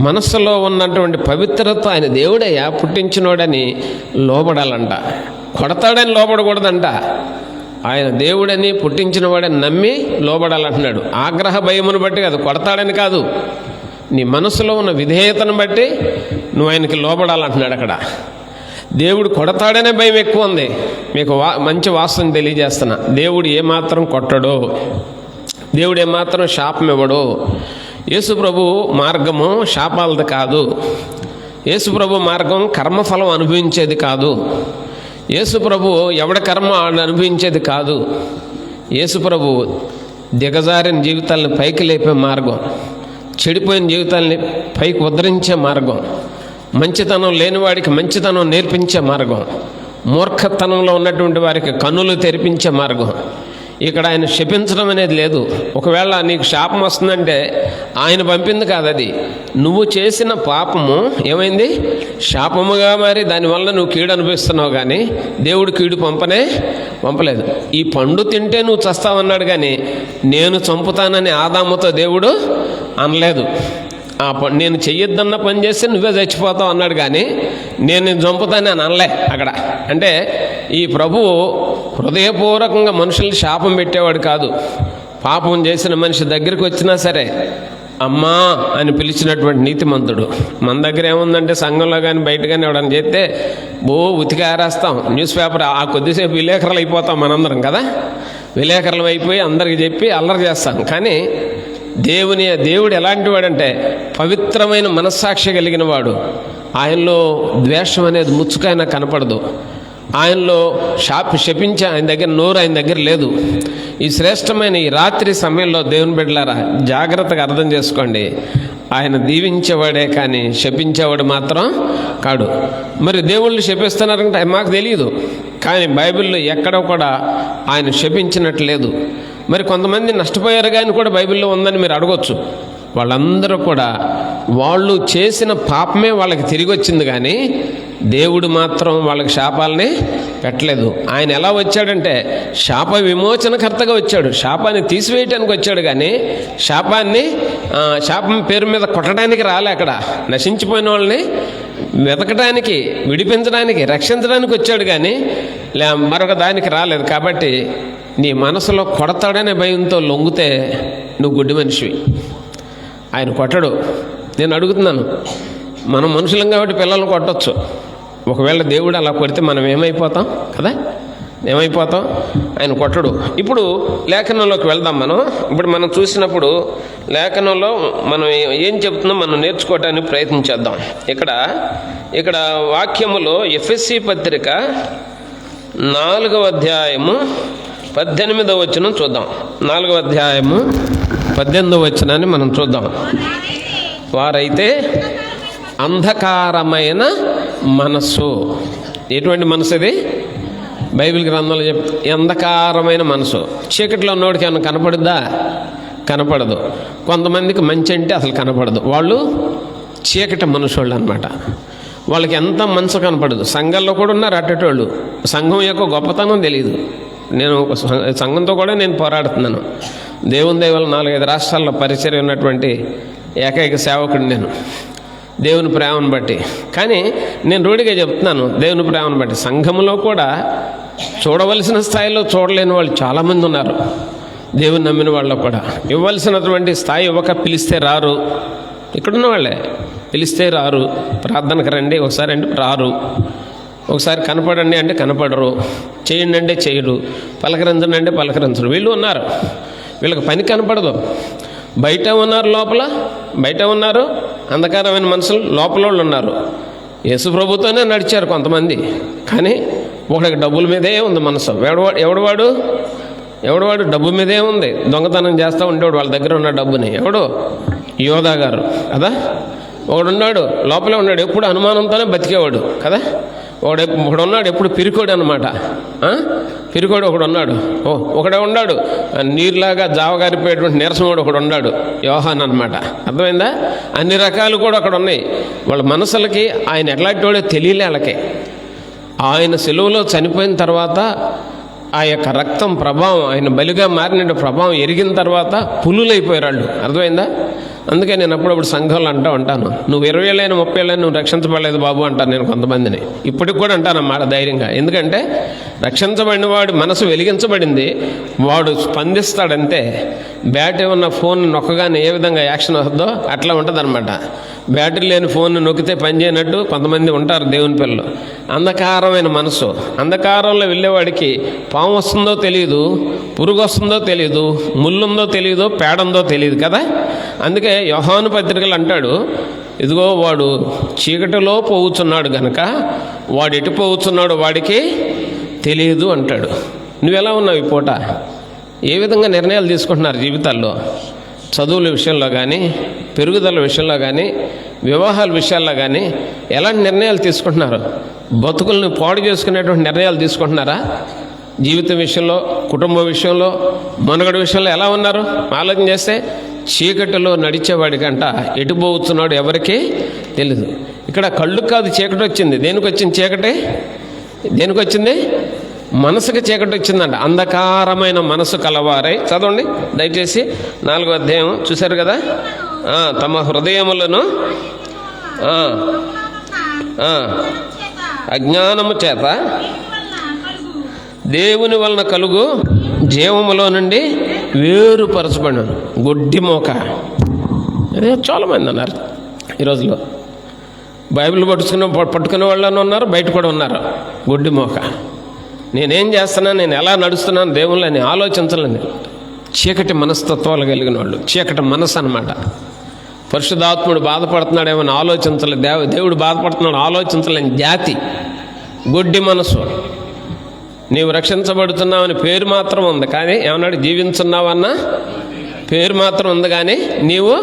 Speaker 1: మనస్సులో ఉన్నటువంటి పవిత్రత, ఆయన దేవుడయ్యా పుట్టించినోడని లోబడాలంట. కొడతాడని లోబడకూడదంట. ఆయన దేవుడని పుట్టించినవాడని నమ్మి లోబడాలంటున్నాడు. ఆగ్రహ భయమును బట్టి కాదు, కొడతాడని కాదు, నీ మనసులో ఉన్న విధేయతను బట్టి నువ్వు ఆయనకి లోబడాలంటున్నాడు. అక్కడ దేవుడు కొడతాడనే భయం ఎక్కువ ఉంది. మీకు మంచి వాస్తవం తెలియజేస్తున్నా. దేవుడు ఏమాత్రం కొట్టడు, దేవుడు ఏమాత్రం శాపం ఇవ్వడు. యేసు ప్రభు మార్గము శాపాలది కాదు. యేసు ప్రభు మార్గం కర్మఫలం అనుభవించేది కాదు. యేసు ప్రభు ఎవడ కర్మ అనుభవించేది కాదు. యేసు ప్రభు దిగజారిన జీవితాలను పైకి లేపే మార్గం, చెడిపోయిన జీవితాలని పైకి ఉద్ధరించే మార్గం. మంచితనం లేనివాడికి మంచితనం నేర్పించే మార్గం, మూర్ఖతనంలో ఉన్నటువంటి వారికి కన్నులు తెరిపించే మార్గం. ఇక్కడ ఆయన శపించడం అనేది లేదు. ఒకవేళ నీకు శాపం వస్తుందంటే ఆయన పంపింది కాదు, అది నువ్వు చేసిన పాపము ఏమైంది, శాపముగా మారి దానివల్ల నువ్వు కీడు అనుభవిస్తున్నావు. కానీ దేవుడు కీడు పంపలేదు. ఈ పండు తింటే నువ్వు చస్తావన్నాడు, కానీ నేను చంపుతానని ఆదాముతో దేవుడు అనలేదు. నేను చెయ్యొద్దన్న పని చేస్తే నువ్వే చచ్చిపోతావు అన్నాడు, కానీ నేను చంపుతానని అనలే అక్కడ. అంటే ఈ ప్రభువు హృదయపూర్వకంగా మనుషుల్ని శాపం పెట్టేవాడు కాదు. పాపం చేసిన మనిషి దగ్గరికి వచ్చినా సరే అమ్మా అని పిలిచినటువంటి నీతిమంతుడు. మన దగ్గర ఏముందంటే సంఘంలో కానీ బయట కానీ ఎవడని చేస్తే ఉతికి ఆరేస్తాం, న్యూస్ పేపర్ ఆ కొద్దిసేపు విలేకరులు అయిపోతాం మనందరం కదా. విలేకరులు అయిపోయి అందరికి చెప్పి అల్లరి చేస్తాం. కానీ దేవుడు ఎలాంటి వాడంటే పవిత్రమైన మనస్సాక్షి కలిగిన వాడు. ఆయనలో ద్వేషం అనేది ముచ్చుకైనా కనపడదు. ఆయనలో శపించే ఆయన దగ్గర నోరు ఆయన దగ్గర లేదు. ఈ శ్రేష్టమైన ఈ రాత్రి సమయంలో దేవుని బిడ్డలారా జాగ్రత్తగా అర్థం చేసుకోండి. ఆయన దీవించేవాడే కానీ శపించేవాడు మాత్రం కాడు. మరి దేవుళ్ళు శపిస్తున్నారంటే మాకు తెలియదు, కానీ బైబిల్లో ఎక్కడ కూడా ఆయన శపించినట్టు లేదు. మరి కొంతమంది నష్టపోయారు కానీ కూడా బైబిల్లో ఉందని మీరు అడగొచ్చు. వాళ్ళందరూ కూడా వాళ్ళు చేసిన పాపమే వాళ్ళకి తిరిగి వచ్చింది, కానీ దేవుడు మాత్రం వాళ్ళకి శాపాలని పెట్టలేదు. ఆయన ఎలా వచ్చాడంటే శాప విమోచనకర్తగా వచ్చాడు. శాపాన్ని తీసివేయటానికి వచ్చాడు, కానీ శాపం పేరు మీద కొట్టడానికి రాలే. అక్కడ నశించిపోయిన వాళ్ళని వెతకడానికి, విడిపించడానికి, రక్షించడానికి వచ్చాడు, కానీ మరొక దానికి రాలేదు. కాబట్టి నీ మనసులో కొడతాడనే భయంతో లొంగితే నువ్వు గుడ్డి మనిషివి. ఆయన కొట్టడు. నేను అడుగుతున్నాను, మనం మనుషులం కాబట్టి పిల్లల్ని కొట్టచ్చు. ఒకవేళ దేవుడు అలా కొడితే మనం ఏమైపోతాం కదా, ఏమైపోతాం? ఆయన కొట్టడు. ఇప్పుడు లేఖనంలోకి వెళ్దాం. ఇప్పుడు మనం చూసినప్పుడు లేఖనంలో మనం ఏం చెప్తుందో మనం నేర్చుకోవటానికి ప్రయత్నించేద్దాం. ఇక్కడ వాక్యములో ఎఫెసీ పత్రిక 4వ అధ్యాయము 18వ వచనం చూద్దాం. 4వ అధ్యాయము 18వ వచనాన్ని మనం చూద్దాం. వారైతే అంధకారమైన మనస్సు. ఎటువంటి మనసు ఇది? బైబిల్ గ్రంథంలో అంధకారమైన మనసు. చీకట్లో ఉన్నవాడికి ఏమైనా కనపడుద్దా? కనపడదు. కొంతమందికి మంచి అంటే అసలు కనపడదు. వాళ్ళు చీకటి మనుషుళ్ళు అన్నమాట. వాళ్ళకి ఎంత మనసు కనపడదు. సంఘంలో కూడా ఉన్నారు అట్టేటోళ్ళు. సంఘం యొక్క గొప్పతనం తెలియదు. నేను సంఘంతో కూడా నేను పోరాడుతున్నాను. దేవుని దయ వల్ల 4-5 రాష్ట్రాల్లో పరిచయం ఉన్నటువంటి ఏకైక సేవకుడు నేను, దేవుని ప్రేమను బట్టి. కానీ నేను రూఢిగా చెప్తున్నాను, దేవుని ప్రేమను బట్టి సంఘంలో కూడా చూడవలసిన స్థాయిలో చూడలేని వాళ్ళు చాలామంది ఉన్నారు. దేవుని నమ్మిన వాళ్ళు కూడా ఇవ్వాల్సినటువంటి స్థాయి ఇవ్వక పిలిస్తే రారు. ఇక్కడున్న వాళ్ళే పిలిస్తే రారు. ప్రార్థనకు రండి ఒకసారి అంటే రారు. ఒకసారి కనపడండి అంటే కనపడరు. చేయండి అంటే చేయరు. పలకరించండి అంటే పలకరించరు. వీళ్ళు ఉన్నారు. వీళ్ళకి పని కనపడదు. బయట ఉన్నారు, బయట ఉన్నారు అంధకారమైన మనుషులు, లోపల వాళ్ళు ఉన్నారు. యేసు ప్రభుతోనే నడిచారు కొంతమంది. కానీ ఒకడికి డబ్బుల మీదే ఉంది మనసు. ఎవడవాడు డబ్బు మీదే ఉంది. దొంగతనం చేస్తూ ఉండేవాడు వాళ్ళ దగ్గర ఉన్న డబ్బుని. ఎవడు? యోధా గారు కదా. ఒకడున్నాడు లోపలే ఉన్నాడు, ఎప్పుడు అనుమానంతోనే బతికేవాడు కదా. ఒకడున్నాడు ఎప్పుడు పిరికోడు అనమాట. పిరికోడు ఒకడున్నాడు. ఒకడే ఉన్నాడు నీరులాగా జావగారిపోయేటువంటి నీరసముడు ఒకడు ఉన్నాడు, యోహాన్ అనమాట. అర్థమైందా? అన్ని రకాలు కూడా అక్కడ ఉన్నాయి. వాళ్ళ మనసులకి ఆయన ఎట్లాంటి వాడో తెలియలే. వాళ్ళకి ఆయన సెలువులో చనిపోయిన తర్వాత ఆ యొక్క రక్తం ప్రభావం, ఆయన బలిగా మారిన ప్రభావం ఎరిగిన తర్వాత పులులైపోయారు వాళ్ళు. అర్థమైందా? అందుకే నేను అప్పుడప్పుడు సంఘంలో ఉంటాను, నువ్వు 20 ఏళ్ళైనా 30 ఏళ్ళైనా నువ్వు రక్షించబడలేదు బాబు అంటాను నేను కొంతమందిని. ఇప్పటికి కూడా అంటానన్నమాట ధైర్యంగా. ఎందుకంటే రక్షించబడిన వాడి మనసు వెలిగించబడింది, వాడు స్పందిస్తాడంతే. బ్యాటరీ ఉన్న ఫోన్ నొక్కగానే ఏ విధంగా యాక్షన్ వస్తుందో అట్లా ఉంటుందన్నమాట. బ్యాటరీ లేని ఫోన్ నొక్కితే పని చేయనట్టు కొంతమంది ఉంటారు దేవుని పిల్లలు. అంధకారమైన మనసు. అంధకారంలో వెళ్ళేవాడికి పాము వస్తుందో తెలియదు, పురుగు వస్తుందో తెలియదు, ముళ్ళుందో తెలియదు, పేడందో తెలియదు కదా. అందుకే యోహాను పత్రికలు అంటాడు, ఇదిగో వాడు చీకటిలో పోవుచున్నాడు గనక వాడు ఎటు పోవుచున్నాడు వాడికి తెలియదు అంటాడు. నువ్వెలా ఉన్నావు ఈ పూట? ఏ విధంగా నిర్ణయాలు తీసుకుంటున్నారు జీవితాల్లో? చదువుల విషయంలో కానీ, పెరుగుదల విషయంలో కానీ, వివాహాల విషయాల్లో కానీ ఎలాంటి నిర్ణయాలు తీసుకుంటున్నారు? బతుకులను పాడు చేసుకునేటువంటి నిర్ణయాలు తీసుకుంటున్నారా? జీవితం విషయంలో, కుటుంబ విషయంలో, మనుగడ విషయంలో ఎలా ఉన్నారు? ఆలోచన చేస్తే చీకటిలో నడిచేవాడికంట ఎటుపోతున్నాడు ఎవరికీ తెలీదు. ఇక్కడ కళ్ళు కాదు చీకటి వచ్చింది. దేనికి వచ్చింది చీకటి? దేనికి వచ్చింది? మనసుకి చీకటి వచ్చిందంట. అంధకారమైన మనసు కలవారై, చదవండి దయచేసి 4వ అధ్యాయం చూశారు కదా. తమ హృదయములను అజ్ఞానము చేత దేవుని వలన కలుగు జీవములో నుండి వేరుపరచబడినాను. గుడ్డి మోక. అదే చాలామంది అన్నారు ఈ రోజులో. బైబిల్ పట్టుకునే వాళ్ళని ఉన్నారు, బయట కూడా ఉన్నారు. గుడ్డి మోక. నేనేం చేస్తున్నాను, నేను ఎలా నడుస్తున్నాను దేవుళ్ళని ఆలోచించాలని చీకటి మనస్తత్వాలు కలిగిన వాళ్ళు, చీకటి మనసు అన్నమాట. పరిశుద్ధాత్ముడు బాధపడుతున్నాడేమని ఆలోచించలేదు, దేవుడు బాధపడుతున్నాడు ఆలోచించలేని జాతి గుడ్డి మనసు. నీవు రక్షించబడుతున్నావని పేరు మాత్రం ఉంది, కానీ ఏమన్నాడు? జీవించున్నావన్నా పేరు మాత్రం ఉంది, కానీ నీవు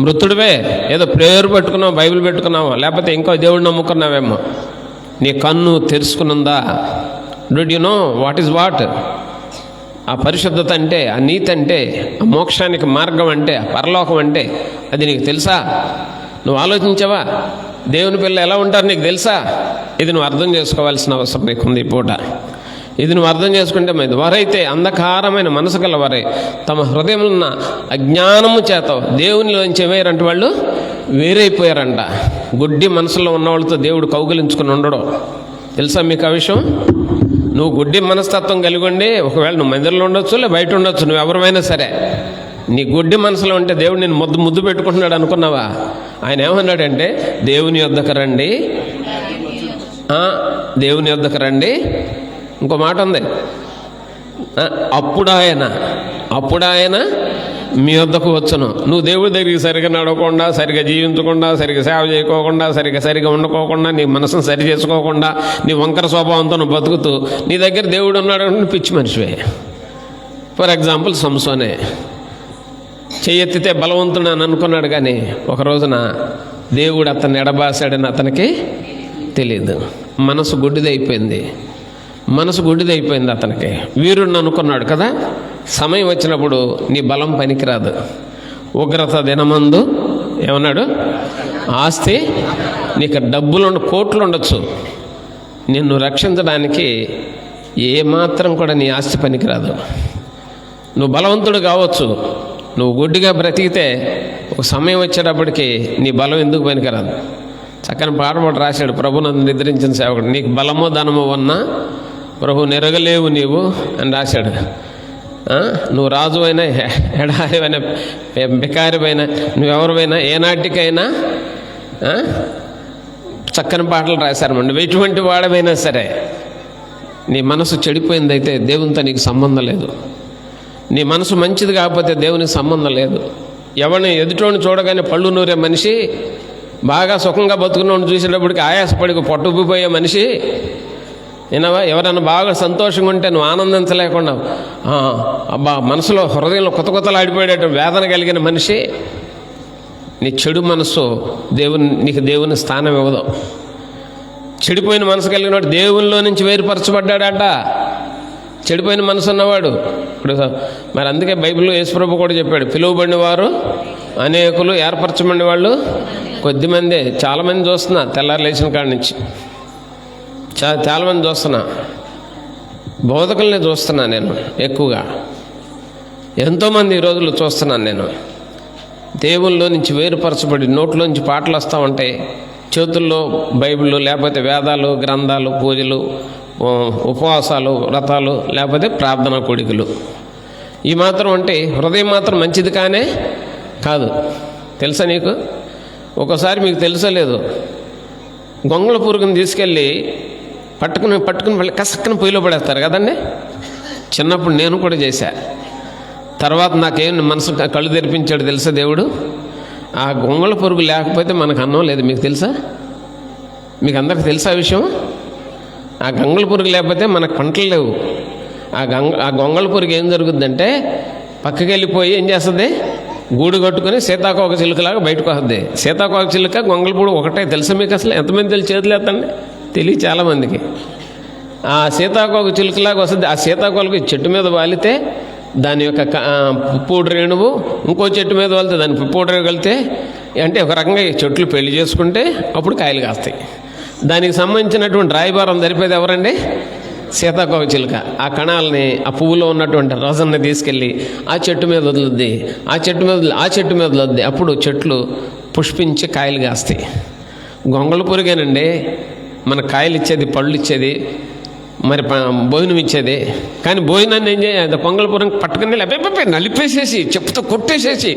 Speaker 1: మృతుడివే. ఏదో ప్రేయర్ పెట్టుకున్నావు, బైబిల్ పెట్టుకున్నావు, లేకపోతే ఇంకో దేవుడు నమ్ముకున్నావేమో. నీ కన్ను తెరుచుకునుందా? Do know what is what? ఆ పరిశుద్ధత అంటే, ఆ నీతి అంటే, ఆ మోక్షానికి మార్గం అంటే, ఆ పరలోకం అంటే అది నీకు తెలుసా? నువ్వు ఆలోచించావా? దేవుని పిల్ల ఎలా ఉంటారు నీకు తెలుసా? ఇది నువ్వు అర్థం చేసుకోవాల్సిన అవసరం నీకుంది ఈ పూట. ఇది నువ్వు అర్థం చేసుకుంటే మంచిది. వారైతే అంధకారమైన మనసు గల వారే తమ హృదయంలో అజ్ఞానము చేత దేవునిలోంచి ఏమయ్యారంటే వాళ్ళు వేరైపోయారంట. గుడ్డి మనసులో ఉన్నవాళ్ళతో దేవుడు కౌగిలించుకుని ఉండడం. తెలుసా మీకు ఆ విషయం? నువ్వు గుడ్డి మనస్తత్వం కలిగి ఉండి, ఒకవేళ నువ్వు మందిరంలో ఉండొచ్చు, లేదా బయట ఉండొచ్చు, నువ్వు ఎవరైనా సరే, నీ గుడ్డి మనసులో ఉంటే దేవుడు నేను ముద్దు పెట్టుకుంటున్నాడు అనుకున్నావా? ఆయన ఏమన్నాడంటే, దేవుని యొద్దకు రండి, దేవుని యొద్దకు రండి. ఇంకో మాట ఉంది, అప్పుడు ఆయన మీ వద్దకు వచ్చును. నువ్వు దేవుడి దగ్గరికి సరిగా నడవకుండా, సరిగా జీవించకుండా, సరిగా సేవ చేయకోకుండా, సరిగా వండుకోకుండా, నీ మనసును సరి చేసుకోకుండా, నీ వంకర స్వభావంతో నువ్వు బతుకుతూ నీ దగ్గర దేవుడు ఉన్నాడు అంటే పిచ్చి మనిషివే. ఫర్ ఎగ్జాంపుల్ సంసోనే చెయ్యెత్తితే బలవంతుడు అని అనుకున్నాడు, కానీ ఒక రోజున దేవుడు అతన్ని ఎడబాసాడని అతనికి తెలియదు. మనసు గుడ్డిదైపోయింది అతనికి. వీరుడిని అనుకున్నాడు కదా. సమయం వచ్చినప్పుడు నీ బలం పనికిరాదు. ఉగ్రత దినమందు ఏమన్నాడు? ఆస్తి, నీకు డబ్బులు కోట్లు ఉండొచ్చు, నిన్ను రక్షించడానికి ఏమాత్రం కూడా నీ ఆస్తి పనికిరాదు. నువ్వు బలవంతుడు కావచ్చు, నువ్వు గుడ్డిగా బ్రతికితే ఒక సమయం వచ్చేటప్పటికి నీ బలం ఎందుకు పనికిరాదు. చక్కని పాట రాశాడు ప్రభు నన్ను నిద్రించిన సేవకుడు. నీకు బలమో ధనమో ఉన్నా ప్రభు నెరగలేవు నీవు అని రాశాడు. నువ్వు రాజు అయినా, ఎడారివైనా, బికారివైనా, నువ్వెవరివైనా, ఏనాటికైనా చక్కని పాటలు రాశారమండి. నువ్వు ఎటువంటి వాడమైనా సరే నీ మనసు చెడిపోయిందైతే దేవునితో నీకు సంబంధం లేదు. నీ మనసు మంచిది కాకపోతే దేవునికి సంబంధం లేదు. ఎవరిని ఎదుటోని చూడగానే పళ్ళు నూరే మనిషి, బాగా సుఖంగా బతుకున్నోడిని చూసేటప్పటికి ఆయాసపడి పట్టుకుపోయే మనిషి, వినవా? ఎవరైనా బాగా సంతోషంగా ఉంటే నువ్వు ఆనందించలేకుండా అబ్బా మనసులో హృదయంలో కొత్త ఆడిపోయేట వేదన కలిగిన మనిషి. నీ చెడు మనసు నీకు దేవుని స్థానం ఇవ్వదు. చెడిపోయిన మనసు కలిగినవాడు దేవునిలో నుంచి వేరుపరచబడ్డాడట. చెడిపోయిన మనసు ఉన్నవాడు. ఇప్పుడు మరి అందుకే బైబిల్లో యేసుప్రభు కూడా చెప్పాడు, పిలువబడిన వారు అనేకులు, ఏర్పరచబడిన వాళ్ళు కొద్దిమందే. చాలామంది చూస్తున్నా, తెల్లారు లేచిన కాడి నుంచి చాలామంది చూస్తున్నా, బోధకుల్ని చూస్తున్నా నేను ఎక్కువగా. ఎంతోమంది ఈ రోజుల్లో చూస్తున్నాను నేను. దేవుల్లో నుంచి వేరుపరచబడి నోట్లోంచి పాటలు వస్తూ ఉంటాయి, చేతుల్లో బైబిళ్ళు, లేకపోతే వేదాలు, గ్రంథాలు, పూజలు, ఉపవాసాలు, వ్రతాలు, లేకపోతే ప్రార్థనా కోడికలు. ఈ మాత్రం అంటే హృదయం మాత్రం మంచిది కాదు. తెలుసా నీకు? ఒకసారి మీకు తెలుసో లేదు, గొంగళ పురుగుని తీసుకెళ్ళి పట్టుకుని మళ్ళీ కసక్కన పొయ్యిలో పడేస్తారు కదండి. చిన్నప్పుడు నేను కూడా చేశా. తర్వాత నాకేం మనసు కళ్ళు తెరిపించాడు తెలుసా దేవుడు? ఆ గొంగళ పురుగు లేకపోతే మనకు అన్నం లేదు. మీకు తెలుసా? మీకు అందరికి తెలుసా ఆ విషయం? ఆ గొంగళ పురుగు లేకపోతే మనకు పంటలు లేవు. ఆ గొంగళ పురుగు ఏం జరుగుద్దంటే పక్కకి వెళ్ళిపోయి ఏం చేస్తుంది? గూడు కట్టుకుని సీతాకోక చిలుకలాగా బయటకు వస్తుంది. సీతాకోక చిలుక గొంగళపూడి ఒకటే తెలుసా మీకు? అసలు ఎంతమంది తెలిసి చేతులు ఎత్తండి, తెలియ చాలామందికి. ఆ సీతాకోక చిలుకలాగా వస్తుంది. ఆ సీతాకోకకి చెట్టు మీద వాలితే దాని యొక్క పుప్పూడు రేణువు, ఇంకో చెట్టు మీద వాలితే దాని పుప్పూడు రేణువు వెళ్తే, అంటే ఒక రకంగా ఈ చెట్లు పెళ్లి చేసుకుంటే అప్పుడు కాయలు కాస్తాయి. దానికి సంబంధించినటువంటి రాయబారం జరిపేది ఎవరండి? సీతాకోక చిలుక. ఆ కణాలని, ఆ పువ్వులో ఉన్నటువంటి రసాన్ని తీసుకెళ్ళి ఆ చెట్టు మీద వదులుద్ది, ఆ చెట్టు మీద వదులుద్ది. అప్పుడు చెట్లు పుష్పించి కాయలు కాస్తాయి. గొంగళ పురుగేనండి మన కాయలు ఇచ్చేది, పళ్ళు ఇచ్చేది, మరి భోజనం ఇచ్చేది. కానీ భోజనాన్ని ఏం చేయాలి? పొంగల్ పురం పట్టుకుని అబ్బాయి నలిపేసేసి, చెప్పుతో కొట్టేసేసి,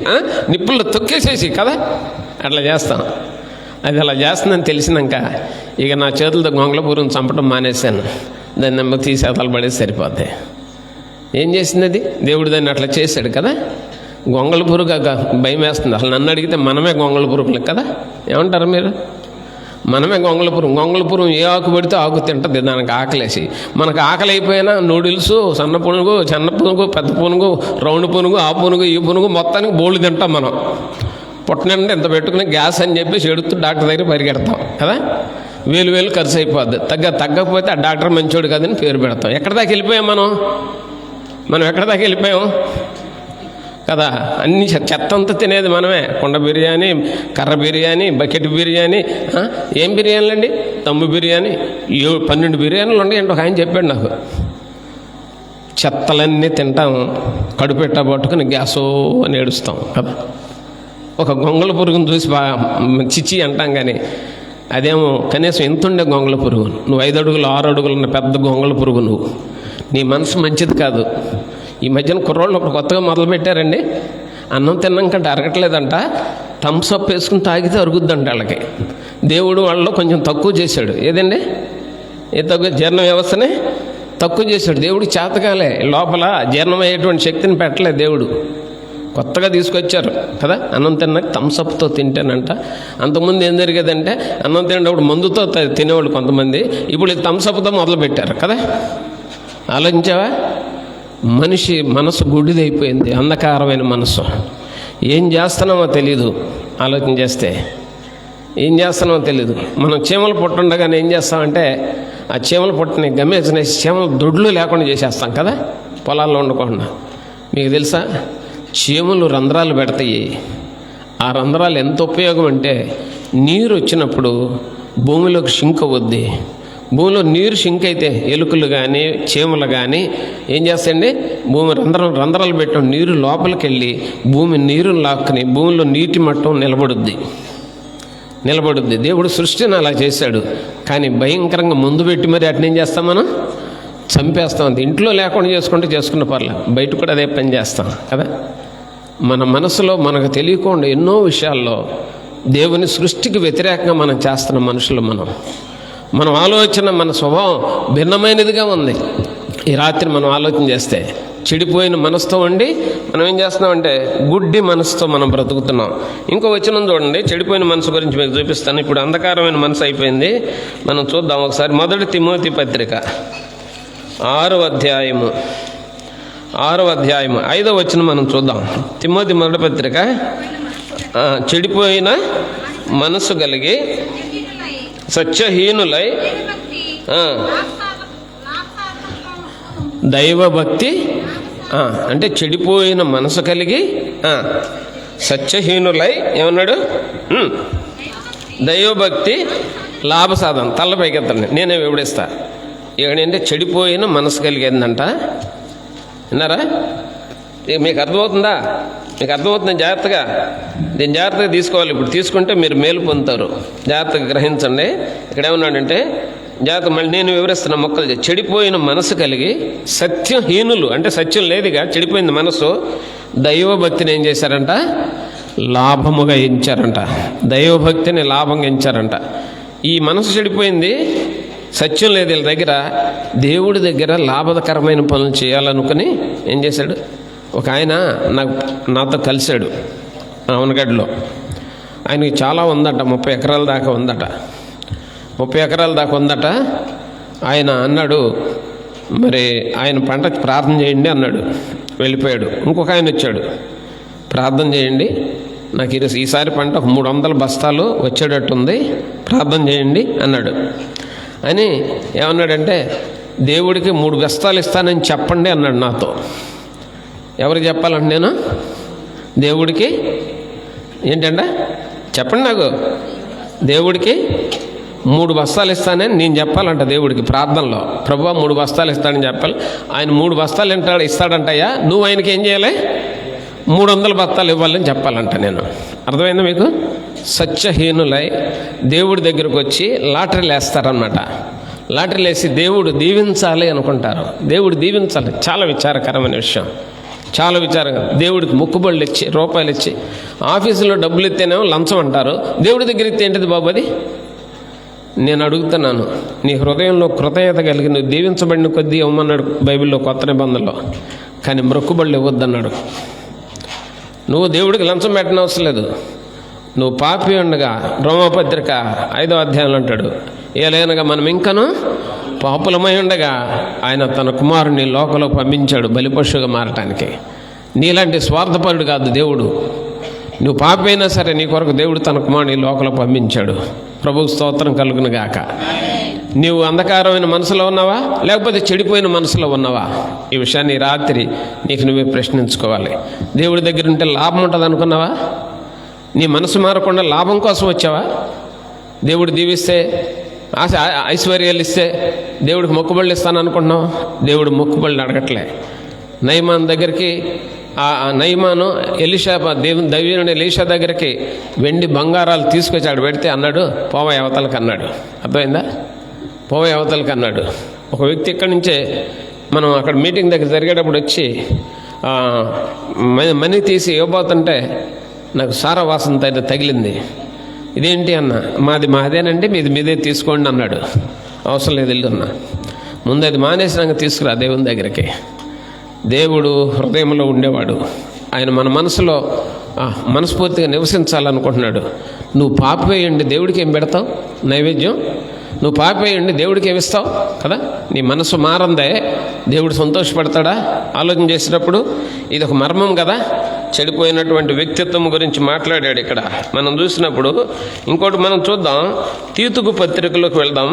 Speaker 1: నిప్పుల్లో తొక్కేసేసి కదా అట్లా చేస్తాం. అది అలా చేస్తుందని తెలిసినాక ఇక నా చేతులతో గొంగళ పురుగును చంపడం మానేశాను. దాన్ని నెమ్మది తీసి అవతల పడేసి సరిపోద్ది. ఏం చేసింది అది? దేవుడు దాన్ని అట్లా చేశాడు కదా. గొంగళ పురుగు భయం వేస్తుంది. అసలు నన్ను అడిగితే మనమే గొంగళ పురుగులు కదా. ఏమంటారు మీరు? మనమే గొంగళ పురుగు ఏ ఆకు పెడితే ఆకు తింటుంది దానికి ఆకలేసి. మనకు ఆకలి అయిపోయినా నూడిల్స్, సన్న పునుగు, చిన్న పునుగు, పెద్ద పునుగు, రౌండ్ పునుగు, ఆ పునుగు, ఈ పునుగు మొత్తానికి బోళ్ళు తింటాం మనం. పుట్టనంటే ఇంత పెట్టుకుని గ్యాస్ అని చెప్పి చెడుతూ డాక్టర్ దగ్గర పరిగెడతాం కదా. వేలు ఖర్చు అయిపోద్ది. తగ్గకపోతే ఆ డాక్టర్ మంచోడు కదని పేరు పెడతాం. ఎక్కడి దాకా వెళ్ళిపోయాం మనం ఎక్కడి దాకా వెళ్ళిపోయాం కదా. అన్ని చెత్త అంతా తినేది మనమే. కుండ బిర్యానీ, కర్ర బిర్యానీ, బకెట్ బిర్యానీ, ఏం బిర్యానీలు అండి, దమ్ము బిర్యానీ, 12 బిర్యానీలు ఉన్నాయంటే ఒక ఆయన చెప్పాడు నాకు. చెత్తలన్నీ తింటాం, కడుపెట్ట పట్టుకుని గ్యాసో అని ఏడుస్తాం కదా. ఒక గొంగళ పురుగును చూసి చిచ్చి అంటాం, కానీ అదేమో కనీసం ఎంతుండే గొంగళ పురుగు. నువ్వు 5 అడుగులు 6 అడుగులు ఉన్న పెద్ద గొంగళ పురుగు నువ్వు. నీ మనసు మంచిది కాదు. ఈ మధ్యన కుర్రోళ్ళు ఒకటి కొత్తగా మొదలుపెట్టారండి. అన్నం తిన్నాకంటే అరగట్లేదంట, థమ్స్అప్ వేసుకుని తాగితే అరుగుద్దంట వాళ్ళకి. దేవుడు వాళ్ళలో కొంచెం తక్కువ చేశాడు. ఏదండి? జీర్ణ వ్యవస్థని తక్కువ చేశాడు. దేవుడికి చేతకాలే, లోపల జీర్ణమయ్యేటువంటి శక్తిని పెట్టలేదు దేవుడు. కొత్తగా తీసుకొచ్చారు కదా. అన్నం తిన్నాక థమ్స్అప్తో తింటేనంట. అంతకుముందు ఏం జరిగేదంటే అన్నం తినేటప్పుడు మందుతో తినేవాళ్ళు కొంతమంది. ఇప్పుడు థమ్స్అప్తో మొదలుపెట్టారు కదా. ఆలోచించావా? మనిషి మనసు గుడ్డిదైపోయింది, అంధకారమైన మనసు. ఏం చేస్తున్నామో తెలీదు. ఆలోచన చేస్తే ఏం చేస్తున్నామో తెలీదు. మనం చీమలు పుట్టుండగానే ఏం చేస్తామంటే ఆ చీమల పుట్టని గమేసినేసి చీమలు దొడ్లు లేకుండా చేసేస్తాం కదా, పొలాల్లో ఉండకుండా. మీకు తెలుసా, చీమలు రంధ్రాలు పెడతాయి. ఆ రంధ్రాలు ఎంత ఉపయోగం అంటే, నీరు వచ్చినప్పుడు భూమిలోకి షింక్ అవుద్ది. భూమిలో నీరు షింక్ అయితే ఎలుకలు కానీ చీమలు కానీ ఏం చేస్తాయండి, భూమి రంధ్రాలు పెట్టడం, నీరు లోపలికి వెళ్ళి భూమి నీరుని లాక్కుని భూమిలో నీటి మట్టం నిలబడుద్ది. దేవుడు సృష్టిని అలా చేశాడు. కానీ భయంకరంగా ముందు పెట్టి మరి అట్నేం చేస్తాం, మనం చంపేస్తాం. అంత ఇంట్లో లేకుండా చేసుకున్న పర్లేదు, బయట కూడా అదే పని చేస్తాం కదా. మన మనసులో మనకు తెలియకుండా ఎన్నో విషయాల్లో దేవుని సృష్టికి వ్యతిరేకంగా మనం చేస్తున్న మనుషులు. మనం ఆలోచన, మన స్వభావం భిన్నమైనదిగా ఉంది. ఈ రాత్రి మనం ఆలోచన చేస్తే చెడిపోయిన మనసుతో ఉండి మనం ఏం చేస్తున్నామంటే గుడ్డి మనసుతో మనం బ్రతుకుతున్నాం. ఇంకో వచనం చూడండి, చెడిపోయిన మనసు గురించి మీకు చూపిస్తాను. ఇప్పుడు అంధకారమైన మనసు అయిపోయింది. మనం చూద్దాం ఒకసారి. 1 తిమోతి పత్రిక 6వ అధ్యాయము 5వ వచనం మనం చూద్దాం. తిమోతి 1 పత్రిక. చెడిపోయిన మనసు కలిగి సత్యహీనులై దైవభక్తి, అంటే చెడిపోయిన మనసు కలిగి సత్యహీనులై ఏమన్నాడు, దైవభక్తి లాభ సాధన. తల్ల పైకెత్తండి, నేనే వివరిస్తా. ఏంటంటే చెడిపోయిన మనసు కలిగేందంట. విన్నారా? మీకు అర్థమవుతుందా? మీకు అర్థమవుతుంది? దీన్ని జాగ్రత్తగా తీసుకోవాలి. ఇప్పుడు తీసుకుంటే మీరు మేలు పొందుతారు. జాగ్రత్తగా గ్రహించండి. ఇక్కడ ఏమన్నాడంటే, జాగ్రత్త, మళ్ళీ నేను వివరిస్తున్న మొక్కలు. చెడిపోయిన మనసు కలిగి సత్యహీనులు, అంటే సత్యం లేదుగా, చెడిపోయింది మనసు. దైవభక్తిని ఏం చేశారంట, లాభముగా ఎంచారంట. దైవభక్తిని లాభంగా ఎంచారంట. ఈ మనసు చెడిపోయింది, సత్యం లేదు వీళ్ళ దగ్గర. దేవుడి దగ్గర లాభకరమైన పనులు చేయాలనుకుని ఏం చేశాడు, ఒక ఆయన నాతో కలిశాడు అవనగడ్డలో. ఆయనకి చాలా ఉందట, 30 ఎకరాల దాకా ఉందట. 30 ఎకరాల దాకా ఉందట. ఆయన అన్నాడు, మరి ఆయన పంటకు ప్రార్థన చేయండి అన్నాడు. వెళ్ళిపోయాడు. ఇంకొక ఆయన వచ్చాడు. ప్రార్థన చేయండి, నాకు ఈసారి పంట ఒక 300 బస్తాలు వచ్చేటట్టుంది, ప్రార్థన చేయండి అన్నాడు. అని ఏమన్నాడంటే, దేవుడికి 3 బస్తాలు ఇస్తానని చెప్పండి అన్నాడు నాతో. ఎవరికి చెప్పాలంటే నేను దేవుడికి ఏంటంటే చెప్పండి, నాకు దేవుడికి 3 బస్తాలు ఇస్తానని నేను చెప్పాలంట దేవుడికి ప్రార్థనలో. ప్రభువా 3 బస్తాలు ఇస్తాడని చెప్పాలి. ఆయన 3 బస్తాలు ఇస్తాడంటయ్యా, నువ్వు ఆయనకి ఏం చేయాలి? 300 బస్తాలు ఇవ్వాలని చెప్పాలంట నేను. అర్థమైందా మీకు? సత్యహీనులై దేవుడి దగ్గరకు వచ్చి లాటరీలు వేస్తారన్నమాట. లాటరీలు వేసి దేవుడు దీవించాలి అనుకుంటారు. దేవుడు దీవించాలి, చాలా విచారకరమైన విషయం, చాలా విచారంగా. దేవుడికి మొక్కుబళ్ళు ఇచ్చి రూపాయలు ఇచ్చి ఆఫీసులో డబ్బులు ఇస్తేనేమో లంచం అంటారు, దేవుడి దగ్గర ఇస్తే ఏంటిది బాబు అది? నేను అడుగుతున్నాను, నీ హృదయంలో కృతజ్ఞత కలిగి నువ్వు దీవించబడిన కొద్దీ ఇవ్వమన్నాడు బైబిల్లో కొత్త నిబంధనలో. కానీ మొక్కుబళ్ళు ఇవ్వద్దన్నాడు. నువ్వు దేవుడికి లంచం పెట్టిన అవసరం లేదు. నువ్వు పాపి ఉండగా రోమపత్రిక 5వ అధ్యాయంలో అంటాడు, ఏలైనగా మనం ఇంకను పాపులమై ఉండగా ఆయన తన కుమారుని లోకంలో పంపించాడు బలిపశువుగా మారటానికి. నీలాంటి స్వార్థపరుడు కాదు దేవుడు. నువ్వు పాపి అయినా సరే నీ కొరకు దేవుడు తన కుమారుని లోకంలో పంపించాడు. ప్రభువు స్తోత్రం కలుగును గాక. నీవు అంధకారమైన మనసులో ఉన్నావా, లేకపోతే చెడిపోయిన మనసులో ఉన్నావా? ఈ విషయాన్ని రాత్రి నీకు నువ్వే ప్రశ్నించుకోవాలి. దేవుడి దగ్గర ఉంటే లాభం ఉంటుంది అనుకున్నావా? నీ మనసు మారకుండా లాభం కోసం వచ్చావా? దేవుడు దీవిస్తే ఐశ్వర్యాలు ఇస్తే దేవుడికి మొక్కుబళ్ళు ఇస్తాను అనుకుంటున్నావు. దేవుడు మొక్కుబళ్ళు అడగట్లే. నయమాన్ దగ్గరికి నయమాను దైవీనుడు ఎలీషా దగ్గరికి వెండి బంగారాలు తీసుకొచ్చాడు. పెడితే అన్నాడు, పోవ అవతలకి అన్నాడు. అర్థమైందా? పోవ అవతలకి అన్నాడు. ఒక వ్యక్తి ఇక్కడి నుంచే మనం అక్కడ మీటింగ్ దగ్గర జరిగేటప్పుడు వచ్చి మనీ తీసి ఇవ్వబోతుంటే నాకు సారా వాసన తగిలింది. ఇదేంటి అన్న, మాదేనంటే మీదే తీసుకోండి అన్నాడు. అవసరం లేదు వెళ్ళు అన్న. ముందు అది మానేసినాక తీసుకురా దేవుని దగ్గరికి. దేవుడు హృదయంలో ఉండేవాడు. ఆయన మన మనసులో మనస్ఫూర్తిగా నివసించాలనుకుంటున్నాడు. నువ్వు పాపేయండి, దేవుడికి ఏం పెడతావు నైవేద్యం? నువ్వు పాపేయండి, దేవుడికి ఏమిస్తావు కదా? నీ మనసు మారందే దేవుడు సంతోషపడతాడా? ఆలోచన చేసినప్పుడు ఇది ఒక మర్మం కదా. చెడిపోయినటువంటి వ్యక్తిత్వం గురించి మాట్లాడాడు ఇక్కడ మనం చూసినప్పుడు. ఇంకోటి మనం చూద్దాం, తీతుకు పత్రికలోకి వెళ్దాం.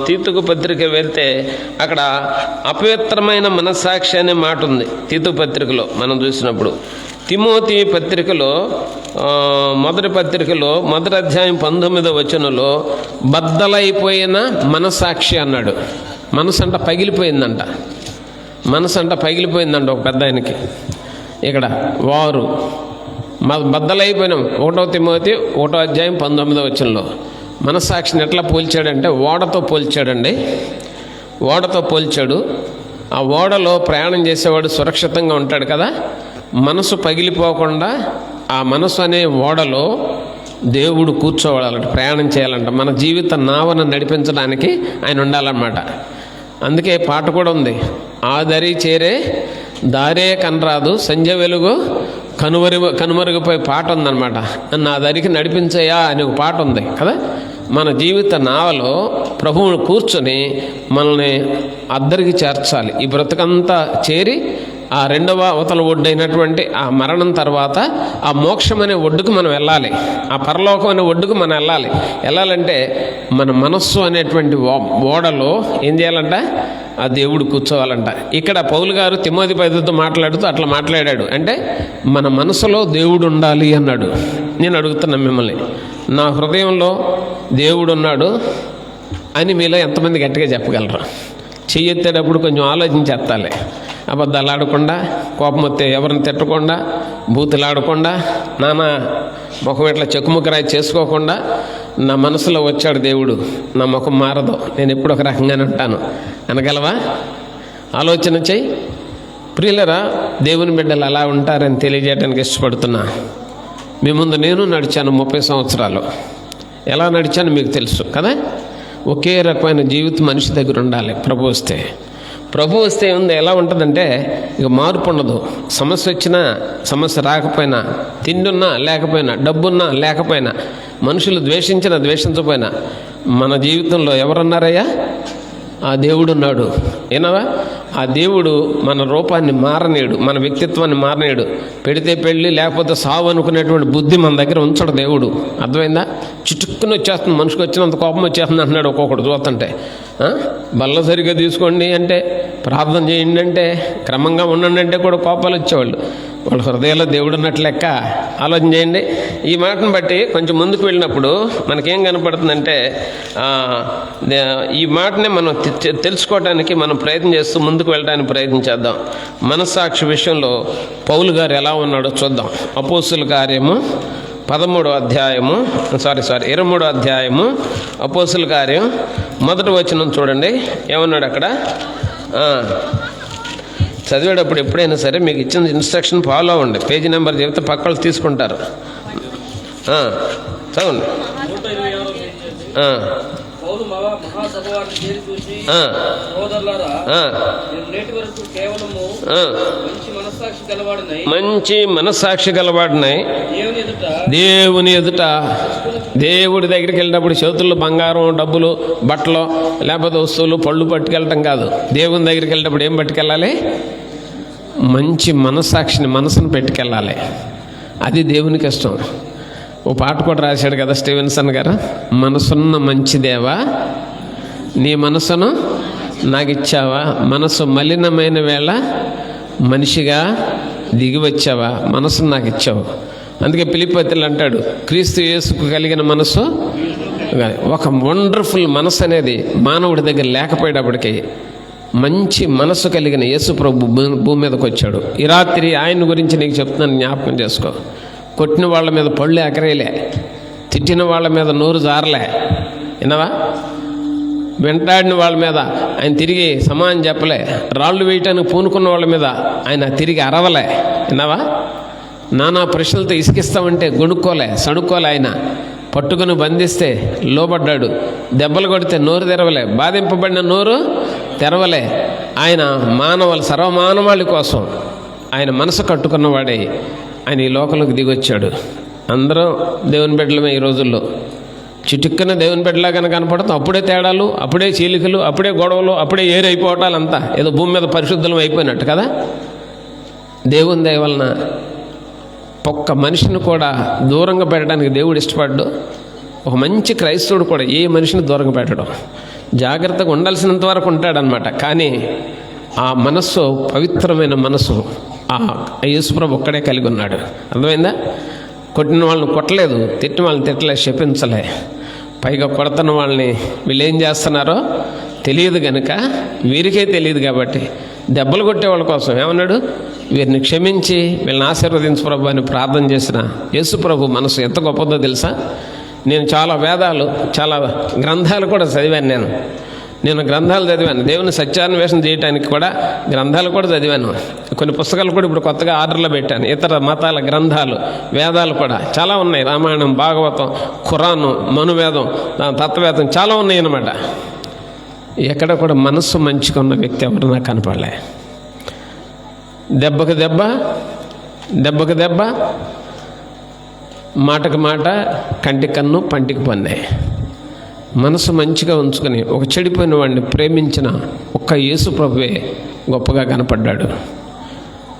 Speaker 1: తీతుకు పత్రిక వెళ్తే అక్కడ అపవిత్రమైన మనస్సాక్షి అనే మాట ఉంది తీతు పత్రికలో మనం చూసినప్పుడు. తిమోతి పత్రికలో మొదటి పత్రికలో 1వ అధ్యాయం 19వ వచనంలో బద్దలైపోయిన మనస్సాక్షి అన్నాడు. మనసు అంట పగిలిపోయిందంట. మనసు అంట పగిలిపోయిందంట ఒక పెద్ద ఆయనకి. ఇక్కడ వారు బద్దలైపోయినాం. 1వ తిమోతి 1వ అధ్యాయం 19వ వచనంలో మనస్సాక్షిని ఎట్లా పోల్చాడంటే ఓడతో పోల్చాడండి. ఓడతో పోల్చాడు. ఆ ఓడలో ప్రయాణం చేసేవాడు సురక్షితంగా ఉంటాడు కదా. మనసు పగిలిపోకుండా ఆ మనసు అనే ఓడలో దేవుడు కూర్చోవాలంట, ప్రయాణం చేయాలంట. మన జీవిత నావను నడిపించడానికి ఆయన ఉండాలన్నమాట. అందుకే పాట కూడా ఉంది, ఆ దరి చేరే దారే కనరాదు సంధ్య వెలుగు కనుమరుగుపోయే పాట ఉందన్నమాట. నన్ను ఆ దరికి నడిపించయా అనే ఒక పాట ఉంది కదా. మన జీవిత నావలో ప్రభువును కూర్చొని మనల్ని అద్దరికి చేర్చాలి. ఈ బ్రతుకంతా చేరి ఆ 2వ అవతల ఒడ్డు అయినటువంటి ఆ మరణం తర్వాత ఆ మోక్షం అనే ఒడ్డుకు మనం వెళ్ళాలి. ఆ పరలోకం అనే ఒడ్డుకు మనం వెళ్ళాలంటే మన మనస్సు అనేటువంటి ఓడలో ఏం చేయాలంట? ఆ దేవుడు కూర్చోవాలంట. ఇక్కడ పౌలు గారు తిమోతి పైతో మాట్లాడుతూ అట్లా మాట్లాడాడు. అంటే మన మనసులో దేవుడు ఉండాలి అన్నాడు. నేను అడుగుతున్నా మిమ్మల్ని, నా హృదయంలో దేవుడు ఉన్నాడు అని మీలో ఎంతమంది గట్టిగా చెప్పగలరు? చెయ్యెత్తేటప్పుడు కొంచెం ఆలోచించేస్తాలే. అబద్ధాలు ఆడకుండా, కోపం వస్తే ఎవరిని తిట్టకుండా, బూతులు ఆడకుండా, నానా ముఖం ఇట్లా చెక్కుముక్కరాయి చేసుకోకుండా నా మనసులో వచ్చాడు దేవుడు, నా ముఖం మారదు, నేను ఎప్పుడు ఒక రకంగానే ఉంటాను అనగలవా? ఆలోచన చెయ్యి. ప్రియులరా, దేవుని బిడ్డలు అలా ఉంటారని తెలియజేయడానికి ఇష్టపడుతున్నా. మీ ముందు నేను నడిచాను 30 సంవత్సరాలు. ఎలా నడిచాను మీకు తెలుసు కదా. ఒకే రకమైన జీవితం మనిషి దగ్గర ఉండాలి. ప్రభు వస్తే ఉంది ఎలా ఉంటుందంటే ఇక మార్పు ఉండదు. సమస్య వచ్చినా సమస్య రాకపోయినా, తిండున్నా లేకపోయినా, డబ్బున్నా లేకపోయినా, మనుషులు ద్వేషించినా ద్వేషించకపోయినా మన జీవితంలో ఎవరున్నారయ్యా? ఆ దేవుడు ఉన్నాడు. ఏనావా? ఆ దేవుడు మన రూపాన్ని మారనేడు, మన వ్యక్తిత్వాన్ని మారనేడు. పెడితే పెళ్ళి లేకపోతే సావు అనుకునేటువంటి బుద్ధి మన దగ్గర ఉంచడు దేవుడు. అర్థమైందా? చిటుక్కుని వచ్చేస్తుంది, మనిషికి వచ్చినంత కోపం వచ్చేస్తుంది అంటున్నాడు ఒక్కొక్కడు చూస్తుంటే. బల్ల సరిగ్గా తీసుకోండి అంటే, ప్రార్థన చేయండి అంటే, క్రమంగా ఉండండి అంటే కూడా కోపాలు వచ్చేవాళ్ళు. వాళ్ళ హృదయంలో దేవుడు ఉన్నట్లు లెక్క. ఆలోచన చేయండి. ఈ మాటను బట్టి కొంచెం ముందుకు వెళ్ళినప్పుడు మనకేం కనపడుతుందంటే, ఈ మాటనే మనం తెలుసుకోవడానికి మనం ప్రయత్నం చేస్తూ ముందుకు వెళ్ళడానికి ప్రయత్నం చేద్దాం. మనస్సాక్షి విషయంలో పౌలు గారు ఎలా ఉన్నాడో చూద్దాం. అపోస్తుల కార్యము 23వ అధ్యాయము అపోస్తుల కార్యం 1వ వచనం చూడండి. ఏమన్నాడు అక్కడ? చదివేటప్పుడు ఎప్పుడైనా సరే మీకు ఇచ్చిన ఇన్స్ట్రక్షన్ ఫాలో అవ్వండి. పేజీ నెంబర్ చెబితే పక్కలు తీసుకుంటారు. చదవండి. మంచి మనస్సాక్షి గలవాడినాయి దేవుని ఎదుట. దేవుడి దగ్గరికి వెళ్ళినప్పుడు చేతుల్లో బంగారం, డబ్బులు, బట్టలు, లేకపోతే వస్తువులు, పళ్ళు పట్టుకెళ్ళటం కాదు. దేవుని దగ్గరికి వెళ్ళినప్పుడు ఏం పట్టుకెళ్ళాలి? మంచి మనస్సాక్షిని, మనసును పెట్టుకెళ్ళాలి. అది దేవునికి ఇష్టం. ఓ పాట కూడా రాశాడు కదా స్టీవెన్సన్ గారు, మనసున్న మంచి దేవా నీ మనసును నాకు ఇచ్చావా, మనసు మలినమైన వేళ మనిషిగా దిగి వచ్చావా, మనసును నాకు ఇచ్చావు. అందుకే ఫిలిప్పీయులు అంటాడు, క్రీస్తు యేసుకు కలిగిన మనసు. ఒక వండర్ఫుల్ మనసు అనేది మానవుడి దగ్గర లేకపోయేటప్పటికీ మంచి మనసు కలిగిన యేసు ప్రభు భూమి మీదకి వచ్చాడు. ఈ రాత్రి ఆయన గురించి నీకు చెప్తున్నాను, జ్ఞాపకం చేసుకో. కొట్టిన వాళ్ళ మీద పళ్ళు ఎకరేయలే, తిట్టిన వాళ్ళ మీద నోరు జారలే, విన్నావా? వెంటాడిన వాళ్ళ మీద ఆయన తిరిగి సమానం చెప్పలే, రాళ్ళు వేయటానికి పూనుకున్న వాళ్ళ మీద ఆయన తిరిగి అరవలే, విన్నావా? నానా ప్రశ్నలతో ఇసుకిస్తామంటే గొణుక్కోలే, సణుక్కోలే. ఆయన పట్టుకుని బంధిస్తే లోబడ్డాడు, దెబ్బలు కొడితే నోరు తెరవలే, బాధింపబడిన నోరు తెరవలే. ఆయన సర్వమానవాళి కోసం ఆయన మనసు కట్టుకున్నవాడే ఆయన ఈ లోకంలోకి దిగొచ్చాడు. అందరం దేవుని బిడ్డలమే ఈ రోజుల్లో. చిటుక్కున దేవుని బిడ్డలాగానే కనపడతాం. అప్పుడే తేడాలు, అప్పుడే చీలికలు, అప్పుడే గొడవలు, అప్పుడే ఏరైపోవటాలు, అంతా ఏదో భూమి మీద పరిశుద్ధం అయిపోయినట్టు కదా. దేవుని దయ వలన ఒక్క మనిషిని కూడా దూరంగా పెట్టడానికి దేవుడు ఇష్టపడ్డు. ఒక మంచి క్రైస్తవుడు కూడా ఏ మనిషిని దూరంగా పెట్టడం, జాగ్రత్తగా ఉండాల్సినంత వరకు ఉంటాడనమాట. కానీ ఆ మనస్సు, పవిత్రమైన మనసు ఆ యేసుప్రభు ఒక్కడే కలిగి ఉన్నాడు. అర్థమైందా? కొట్టిన వాళ్ళని కొట్టలేదు, తిట్టిన వాళ్ళని తిట్టలే, శపించలే. పైగా కొడుతున్న వాళ్ళని వీళ్ళు ఏం చేస్తున్నారో తెలియదు కనుక, వీరికే తెలియదు కాబట్టి దెబ్బలు కొట్టే వాళ్ళ కోసం ఏమన్నాడు? వీరిని క్షమించి వీళ్ళని ఆశీర్వదించు ప్రభు అని ప్రార్థన చేసిన యేసుప్రభు మనసు ఎంత గొప్పదో తెలుసా? నేను చాలా వేదాలు, చాలా గ్రంథాలు కూడా చదివాను. నేను గ్రంథాలు చదివాను. దేవుని సత్యాన్వేషణ చేయడానికి కూడా గ్రంథాలు కూడా చదివాను. కొన్ని పుస్తకాలు కూడా ఇప్పుడు కొత్తగా ఆర్డర్లో పెట్టాను. ఇతర మతాల గ్రంథాలు, వేదాలు కూడా చాలా ఉన్నాయి. రామాయణం, భాగవతం, ఖురాను, మనువేదం, తత్వవేదం చాలా ఉన్నాయి అన్నమాట. ఎక్కడ కూడా మనస్సు మంచిగా ఉన్న వ్యక్తి ఎవరు నాకు కనపడలే. దెబ్బకు దెబ్బ, మాటకు మాట, కంటికి కన్ను, పంటికి పన్నే. మనసు మంచిగా ఉంచుకొని ఒక చెడిపోయిన వాడిని ప్రేమించిన ఒక్క యేసు ప్రభువే గొప్పగా కనపడ్డాడు.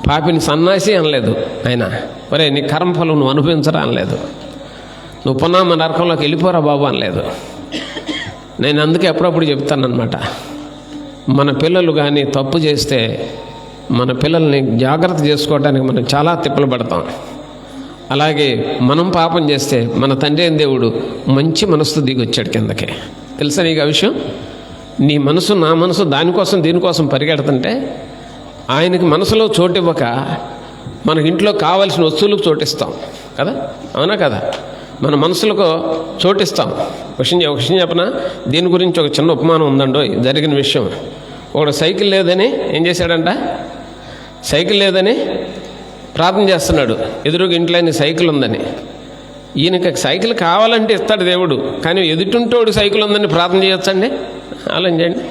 Speaker 1: పాపిని సన్నాసి అనలేదు ఆయన. ఒరే నీ కర్మఫలం నువ్వు అనుభవించరా అనలేదు. నువ్వు పునామ నరకంలోకి వెళ్ళిపోరా బాబు అనలేదు. నేను అందుకే అప్పుడప్పుడు చెప్తానన్నమాట, మన పిల్లలు కానీ తప్పు చేస్తే మన పిల్లల్ని జాగ్రత్త చేసుకోవడానికి మనం చాలా తిప్పలు పడతాం. అలాగే మనం పాపం చేస్తే మన తండ్రి అయిన దేవుడు మంచి మనసుతో దిగి వచ్చాడు కిందకి. తెలుసా నీకు ఆ విషయం? నీ మనసు, నా మనసు దానికోసం దీనికోసం పరిగెడుతుంటే ఆయనకి మనసులో చోటు ఇవ్వక మనకి ఇంట్లో కావాల్సిన వస్తువులకు చోటిస్తాం కదా, అవునా కదా? మన మనసులకు చోటిస్తాం. ఒక విషయం చెప్పనా? దీని గురించి ఒక చిన్న ఉపమానం ఉందండో, జరిగిన విషయం. ఒకడు సైకిల్ లేదని ఏం చేశాడంట? సైకిల్ లేదని ప్రార్థన చేస్తున్నాడు. ఎదురుగా ఇంట్లో సైకిల్ ఉందని. ఈయనకి సైకిల్ కావాలంటే ఇస్తాడు దేవుడు, కానీ ఎదుటింటోడు సైకిల్ ఉందని ప్రార్థన చేయొచ్చండి? ఆలోచించండి.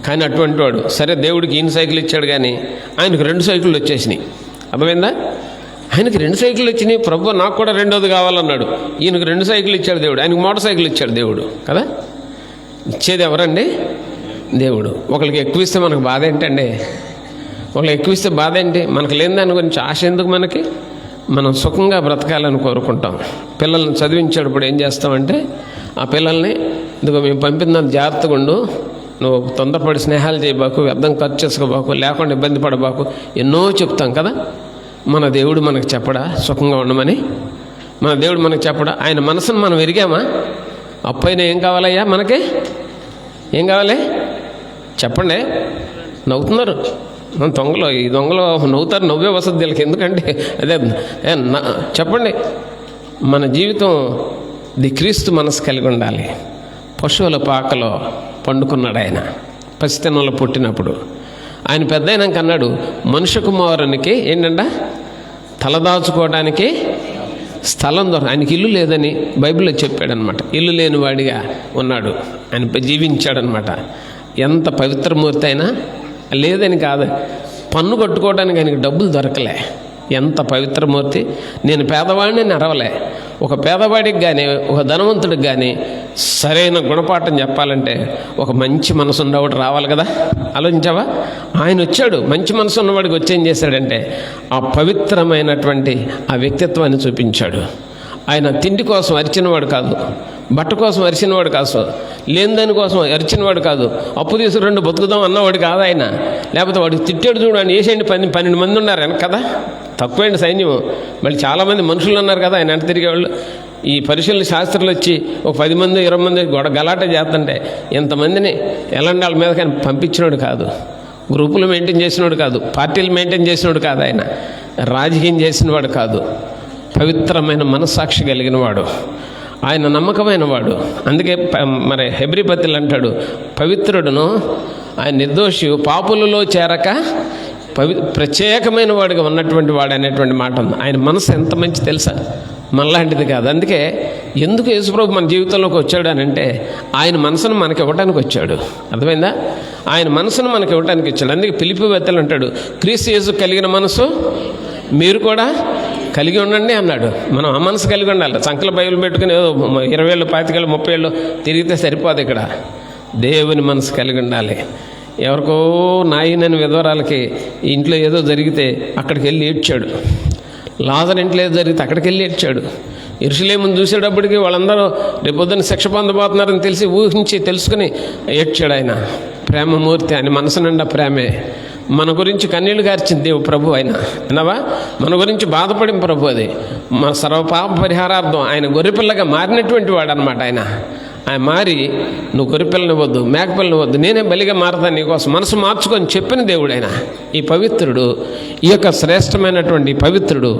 Speaker 1: కానీ అటువంటి వాడు సరే దేవుడికి ఈయన సైకిల్ ఇచ్చాడు, కానీ ఆయనకు 2 సైకిళ్ళు వచ్చేసినాయి. అర్థమైందా? ఆయనకి 2 సైకిళ్ళు వచ్చినాయి. ప్రభు నాకు కూడా 2వది కావాలన్నాడు. ఈయనకు 2 సైకిళ్ళు ఇచ్చాడు దేవుడు, ఆయనకు మోటార్ సైకిల్ ఇచ్చాడు దేవుడు కదా. ఇచ్చేది ఎవరండి? దేవుడు. ఒకరికి ఎక్కువ ఇస్తే మనకు బాధ ఏంటండి? ఒకరికి ఎక్కువ ఇస్తే బాధ ఏంటి? మనకు లేని దాని గురించి ఆశ ఎందుకు మనకి? మనం సుఖంగా బ్రతకాలని కోరుకుంటాం. పిల్లల్ని చదివించేటప్పుడు ఏం చేస్తామంటే, ఆ పిల్లల్ని ఇదిగో మేము పంపిందంత జాగ్రత్తగా ఉండు, నువ్వు తొందరపడి స్నేహాలు చేయబాకు, వ్యర్థం ఖర్చు చేసుకోబాకు, లేకుండా ఇబ్బంది పడబాకు, ఎన్నో చెప్తాం కదా. మన దేవుడు మనకు చెప్పడా సుఖంగా ఉండమని? మన దేవుడు మనకు చెప్పడా? ఆయన మనసును మనం ఎరిగామా? అప్పైన ఏం కావాలయ్యా మనకి? ఏం కావాలి చెప్పండి. నవ్వుతున్నారు ఈ దొంగలు నవ్వుతారు. నవ్వే వసతి వీళ్ళకి, ఎందుకంటే అదే చెప్పండి. మన జీవితం క్రీస్తు మనసు కలిగి ఉండాలి. పశువుల పాకలో పండుకున్నాడు ఆయన పసితనంలో పుట్టినప్పుడు. ఆయన పెద్ద అయినాక అన్నాడు, మనుష్య కుమారునికి ఏంటంట, తలదాచుకోవడానికి స్థలం దొరక. ఆయనకి ఇల్లు లేదని బైబిల్లో చెప్పాడనమాట. ఇల్లు లేనివాడిగా ఉన్నాడు, ఆయన జీవించాడనమాట. ఎంత పవిత్రమూర్తి అయినా లేదని కాదు, పన్ను కట్టుకోవడానికి ఆయనకి డబ్బులు దొరకలే. ఎంత పవిత్రమూర్తి. నేను పేదవాడిని అరవలే. ఒక పేదవాడికి కానీ ఒక ధనవంతుడికి కానీ సరైన గుణపాఠం చెప్పాలంటే ఒక మంచి మనసు ఉన్నవాడు రావాలి కదా. ఆలోచించావా? ఆయన వచ్చాడు, మంచి మనసు ఉన్నవాడికి వచ్చి ఏం చేశాడంటే ఆ పవిత్రమైనటువంటి ఆ వ్యక్తిత్వాన్ని చూపించాడు. ఆయన తిండి కోసం అరిచినవాడు కాదు, బట్ట కోసం అరిచినవాడు కాదు, లేని దాని కోసం అరిచినవాడు కాదు, అప్పు తీసి 2 బతుకుదాం అన్నవాడు కాదు ఆయన. లేకపోతే వాడికి తిట్టాడు చూడండి, వేసేయండి 12 మంది ఉన్నారు వెనక కదా, తక్కువేండి సైన్యం. మళ్ళీ చాలామంది మనుషులు ఉన్నారు కదా ఆయన వెంట తిరిగేవాళ్ళు. ఈ పరిశీలన శాస్త్రులు వచ్చి ఒక 10 మంది 20 మంది గలాట చేస్తుంటే ఎంతమందిని ఎలాంటి మీద కానీ పంపించినోడు కాదు, గ్రూపులు మెయింటైన్ చేసినోడు కాదు, పార్టీలు మెయింటైన్ చేసినోడు కాదు, ఆయన రాజకీయం చేసినవాడు కాదు. పవిత్రమైన మనస్సాక్షి కలిగిన వాడు, ఆయన నమ్మకమైన వాడు. అందుకే మరి హెబ్రీ పత్రికలు అంటాడు, పవిత్రుడును ఆయన నిర్దోషి పాపులలో చేరక ప్రత్యేకమైన వాడిగా ఉన్నటువంటి వాడు అనేటువంటి మాట ఉంది. ఆయన మనసు ఎంత మంచి తెలుసా, మనలాంటిది కాదు. అందుకే ఎందుకు యేసుప్రభు మన జీవితంలోకి వచ్చాడు అని అంటే ఆయన మనసును మనకి ఇవ్వడానికి వచ్చాడు. అర్థమైందా? ఆయన మనసును మనకి ఇవ్వడానికి వచ్చాడు. అందుకే ఫిలిప్పీ పత్రికలు అంటాడు, క్రీస్తు యేసు కలిగిన మనసు మీరు కూడా కలిగి ఉండండి అన్నాడు. మనం ఆ మనసు కలిగి ఉండాలి. సంకల బైబిల్ పెట్టుకుని 20 ఏళ్ళు 25 ఏళ్ళు 30 ఏళ్ళు తిరిగితే సరిపోదు. ఇక్కడ దేవుని మనసు కలిగి ఉండాలి. ఎవరికో నాయనని విధవరాలకి ఇంట్లో ఏదో జరిగితే అక్కడికి వెళ్ళి ఏడ్చాడు. లాజరు ఇంట్లో ఏదో జరిగితే అక్కడికి వెళ్ళి ఏడ్చాడు. యెరూషలేమును చూసేటప్పటికి వాళ్ళందరూ రేపొద్దున శిక్ష పొందబోతున్నారని తెలిసి ఊహించి తెలుసుకుని ఏడ్చాడు. ఆయన ప్రేమమూర్తి, ఆయన మనసు నిండా ప్రేమే. మన గురించి కన్నీళ్లు గార్చింది దేవు ప్రభు. ఆయన వినవా? మన గురించి బాధపడిన ప్రభు. అది మన సర్వపాప పరిహారార్థం ఆయన గొర్రెపిల్లగా మారినటువంటి వాడు అనమాట. ఆయన మారి నువ్వు గొర్రెపిల్లని వద్దు, మేకపిల్లని వద్దు, నేనే బలిగా మారతాను నీకోసం మనసు మార్చుకొని చెప్పిన దేవుడు ఆయన. ఈ పవిత్రుడు, ఈ యొక్క శ్రేష్టమైనటువంటి పవిత్రుడు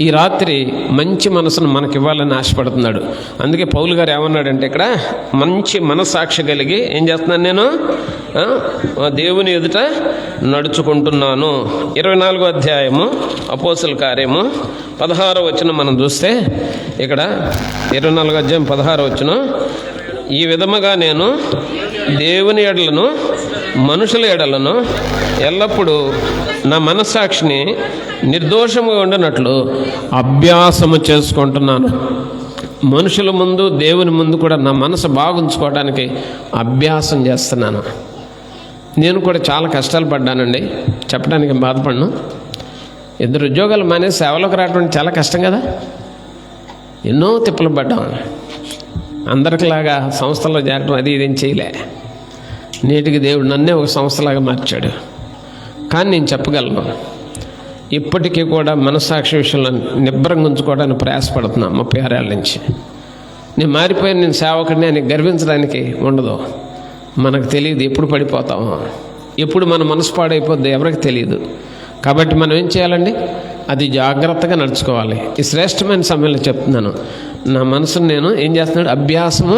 Speaker 1: ఈ రాత్రి మంచి మనసును మనకి ఇవ్వాలని ఆశపడుతున్నాడు. అందుకే పౌలు గారు ఏమన్నాడంటే ఇక్కడ మంచి మనస్సాక్షి కలిగి ఏం చేస్తున్నాను, నేను దేవుని ఎదుట నడుచుకుంటున్నాను. 24వ అధ్యాయము అపోస్తుల కార్యము 16వ వచనం మనం చూస్తే ఇక్కడ 24వ అధ్యాయం 16వ వచనం, ఈ విధముగా నేను దేవుని ఎడలను మనుషుల ఎడలను ఎల్లప్పుడూ నా మనస్సాక్షిని నిర్దోషముగా ఉండనట్లు అభ్యాసము చేసుకుంటున్నాను. మనుషుల ముందు దేవుని ముందు కూడా నా మనసు బాగుంచుకోవడానికి అభ్యాసం చేస్తున్నాను. నేను కూడా చాలా కష్టాలు పడ్డానండి, చెప్పడానికి బాధపడను. 2 ఉద్యోగాలు మానేసి సేవలోకి రావడం చాలా కష్టం కదా. ఎన్నో తిప్పలు పడ్డాం. అందరికిలాగా సంస్థలో చేరడం అది ఇదేం చేయలే. నేటికి దేవుడు నన్నే ఒక సంస్థలాగా మార్చాడు. కానీ నేను చెప్పగలను, ఇప్పటికీ కూడా మనస్సాక్షి విషయంలో నిబ్బరంగా ఉంచుకోవడానికి ప్రయాసపడుతున్నా 36 ఏళ్ళ నుంచి. నేను మారిపోయాను, నేను సేవకుడిని అని గర్వించడానికి ఉండదు. మనకు తెలియదు ఎప్పుడు పడిపోతామో, ఎప్పుడు మన మనసు పాడైపోద్ది ఎవరికి తెలియదు. కాబట్టి మనం ఏం చేయాలండి, అది జాగ్రత్తగా నడుచుకోవాలి. ఈ శ్రేష్టమైన సమయంలో చెప్తున్నాను, నా మనసును నేను ఏం చేస్తున్నాడు, అభ్యాసము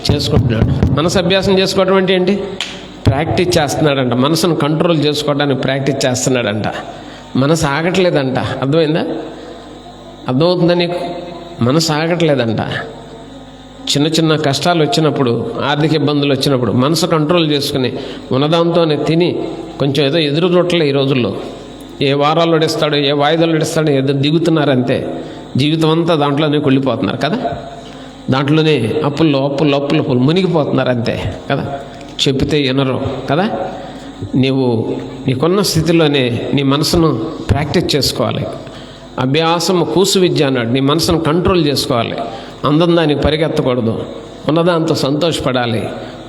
Speaker 1: చేసుకుంటున్నాడు. మనసు అభ్యాసం చేసుకోవడం అంటే ఏంటి, ప్రాక్టీస్ చేస్తున్నాడంట. మనసును కంట్రోల్ చేసుకోవడానికి ప్రాక్టీస్ చేస్తున్నాడంట. మనసు ఆగట్లేదంట. అర్థమైందా? అర్థమవుతుందా నీకు? మనసు ఆగట్లేదంట. చిన్న చిన్న కష్టాలు వచ్చినప్పుడు, ఆర్థిక ఇబ్బందులు వచ్చినప్పుడు మనసు కంట్రోల్ చేసుకుని ఉన్నదాంతోనే తిని కొంచెం ఏదో ఎదురు చూడలే. ఈ రోజుల్లో ఏ వారాల్లో ఇస్తాడో ఏ వాయిదాలు ఇస్తాడో ఏదో దిగుతున్నారంతే. జీవితం అంతా దాంట్లోనే కుళ్ళిపోతున్నారు కదా. దాంట్లోనే అప్పుల్లో మునిగిపోతున్నారు అంతే కదా. చెబితే వినరు కదా. నీకున్న స్థితిలోనే నీ మనసును ప్రాక్టీస్ చేసుకోవాలి. అభ్యాసము కూసు విద్య అన్నాడు. నీ మనసును కంట్రోల్ చేసుకోవాలి. అందం దానికి పరిగెత్తకూడదు. ఉన్నదాంతో సంతోషపడాలి.